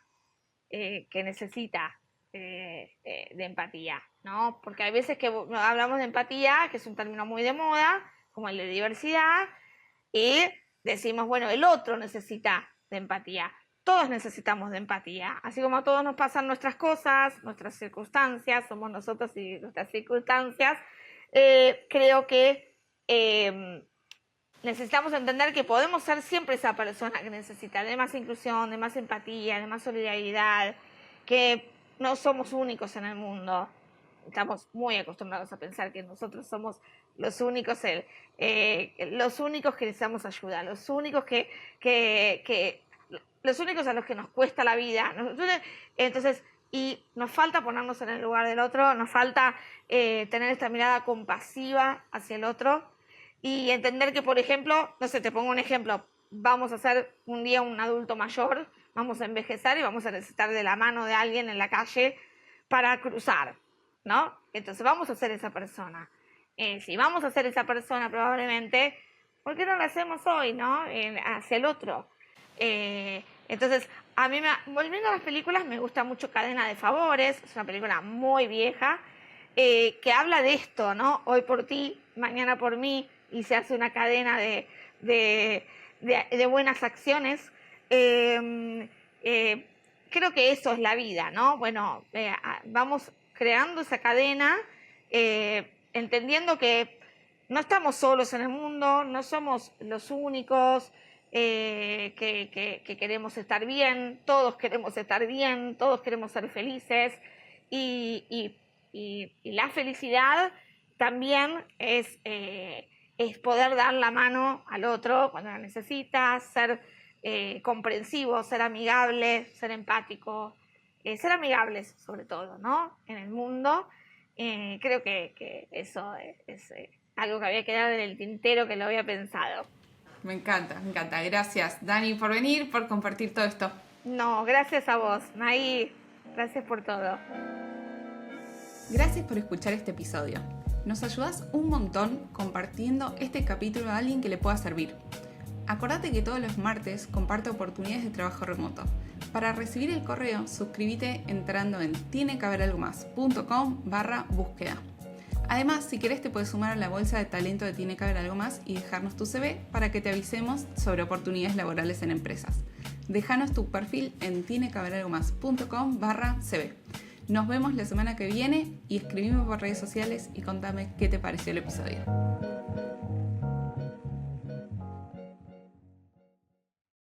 que necesita de empatía, ¿no? Porque hay veces que hablamos de empatía, que es un término muy de moda, como el de diversidad, y decimos, bueno, el otro necesita de empatía. Todos necesitamos de empatía. Así como a todos nos pasan nuestras cosas, nuestras circunstancias, somos nosotros y nuestras circunstancias, creo que necesitamos entender que podemos ser siempre esa persona que necesita de más inclusión, de más empatía, de más solidaridad, que no somos únicos en el mundo. Estamos muy acostumbrados a pensar que nosotros somos los únicos, los únicos que necesitamos ayuda, los únicos los únicos a los que nos cuesta la vida. Entonces, y nos falta ponernos en el lugar del otro, nos falta tener esta mirada compasiva hacia el otro y entender que, por ejemplo, no sé, te pongo un ejemplo, vamos a ser un día un adulto mayor, vamos a envejecer y vamos a necesitar de la mano de alguien en la calle para cruzar, ¿no? Entonces vamos a ser esa persona. Si vamos a ser esa persona, probablemente, ¿por qué no lo hacemos hoy, no? Hacia el otro. Entonces, a mí, volviendo a las películas, me gusta mucho Cadena de Favores, es una película muy vieja, que habla de esto, ¿no? Hoy por ti, mañana por mí, y se hace una cadena de buenas acciones. Creo que eso es la vida, ¿no? Bueno, vamos creando esa cadena, entendiendo que no estamos solos en el mundo, no somos los únicos, que queremos estar bien, todos queremos estar bien, todos queremos ser felices y la felicidad también es poder dar la mano al otro cuando la necesitas, ser comprensivo, ser amigable, ser empático, ser amigables sobre todo, ¿no? En el mundo. Creo que eso es algo que había quedado en el tintero, que lo había pensado. Me encanta. Gracias, Dani, por venir, por compartir todo esto. No, gracias a vos, Nay. Gracias por todo. Gracias por escuchar este episodio. Nos ayudás un montón compartiendo este capítulo a alguien que le pueda servir. Acordate que todos los martes comparto oportunidades de trabajo remoto. Para recibir el correo, suscríbete entrando en tienequehaberalgo.com/búsqueda. Además, si querés te puedes sumar a la bolsa de talento de Tiene que haber algo más y dejarnos tu CV para que te avisemos sobre oportunidades laborales en empresas. Déjanos tu perfil en tienequehaberalgomás.com/CV. Nos vemos la semana que viene y escribime por redes sociales y contame qué te pareció el episodio.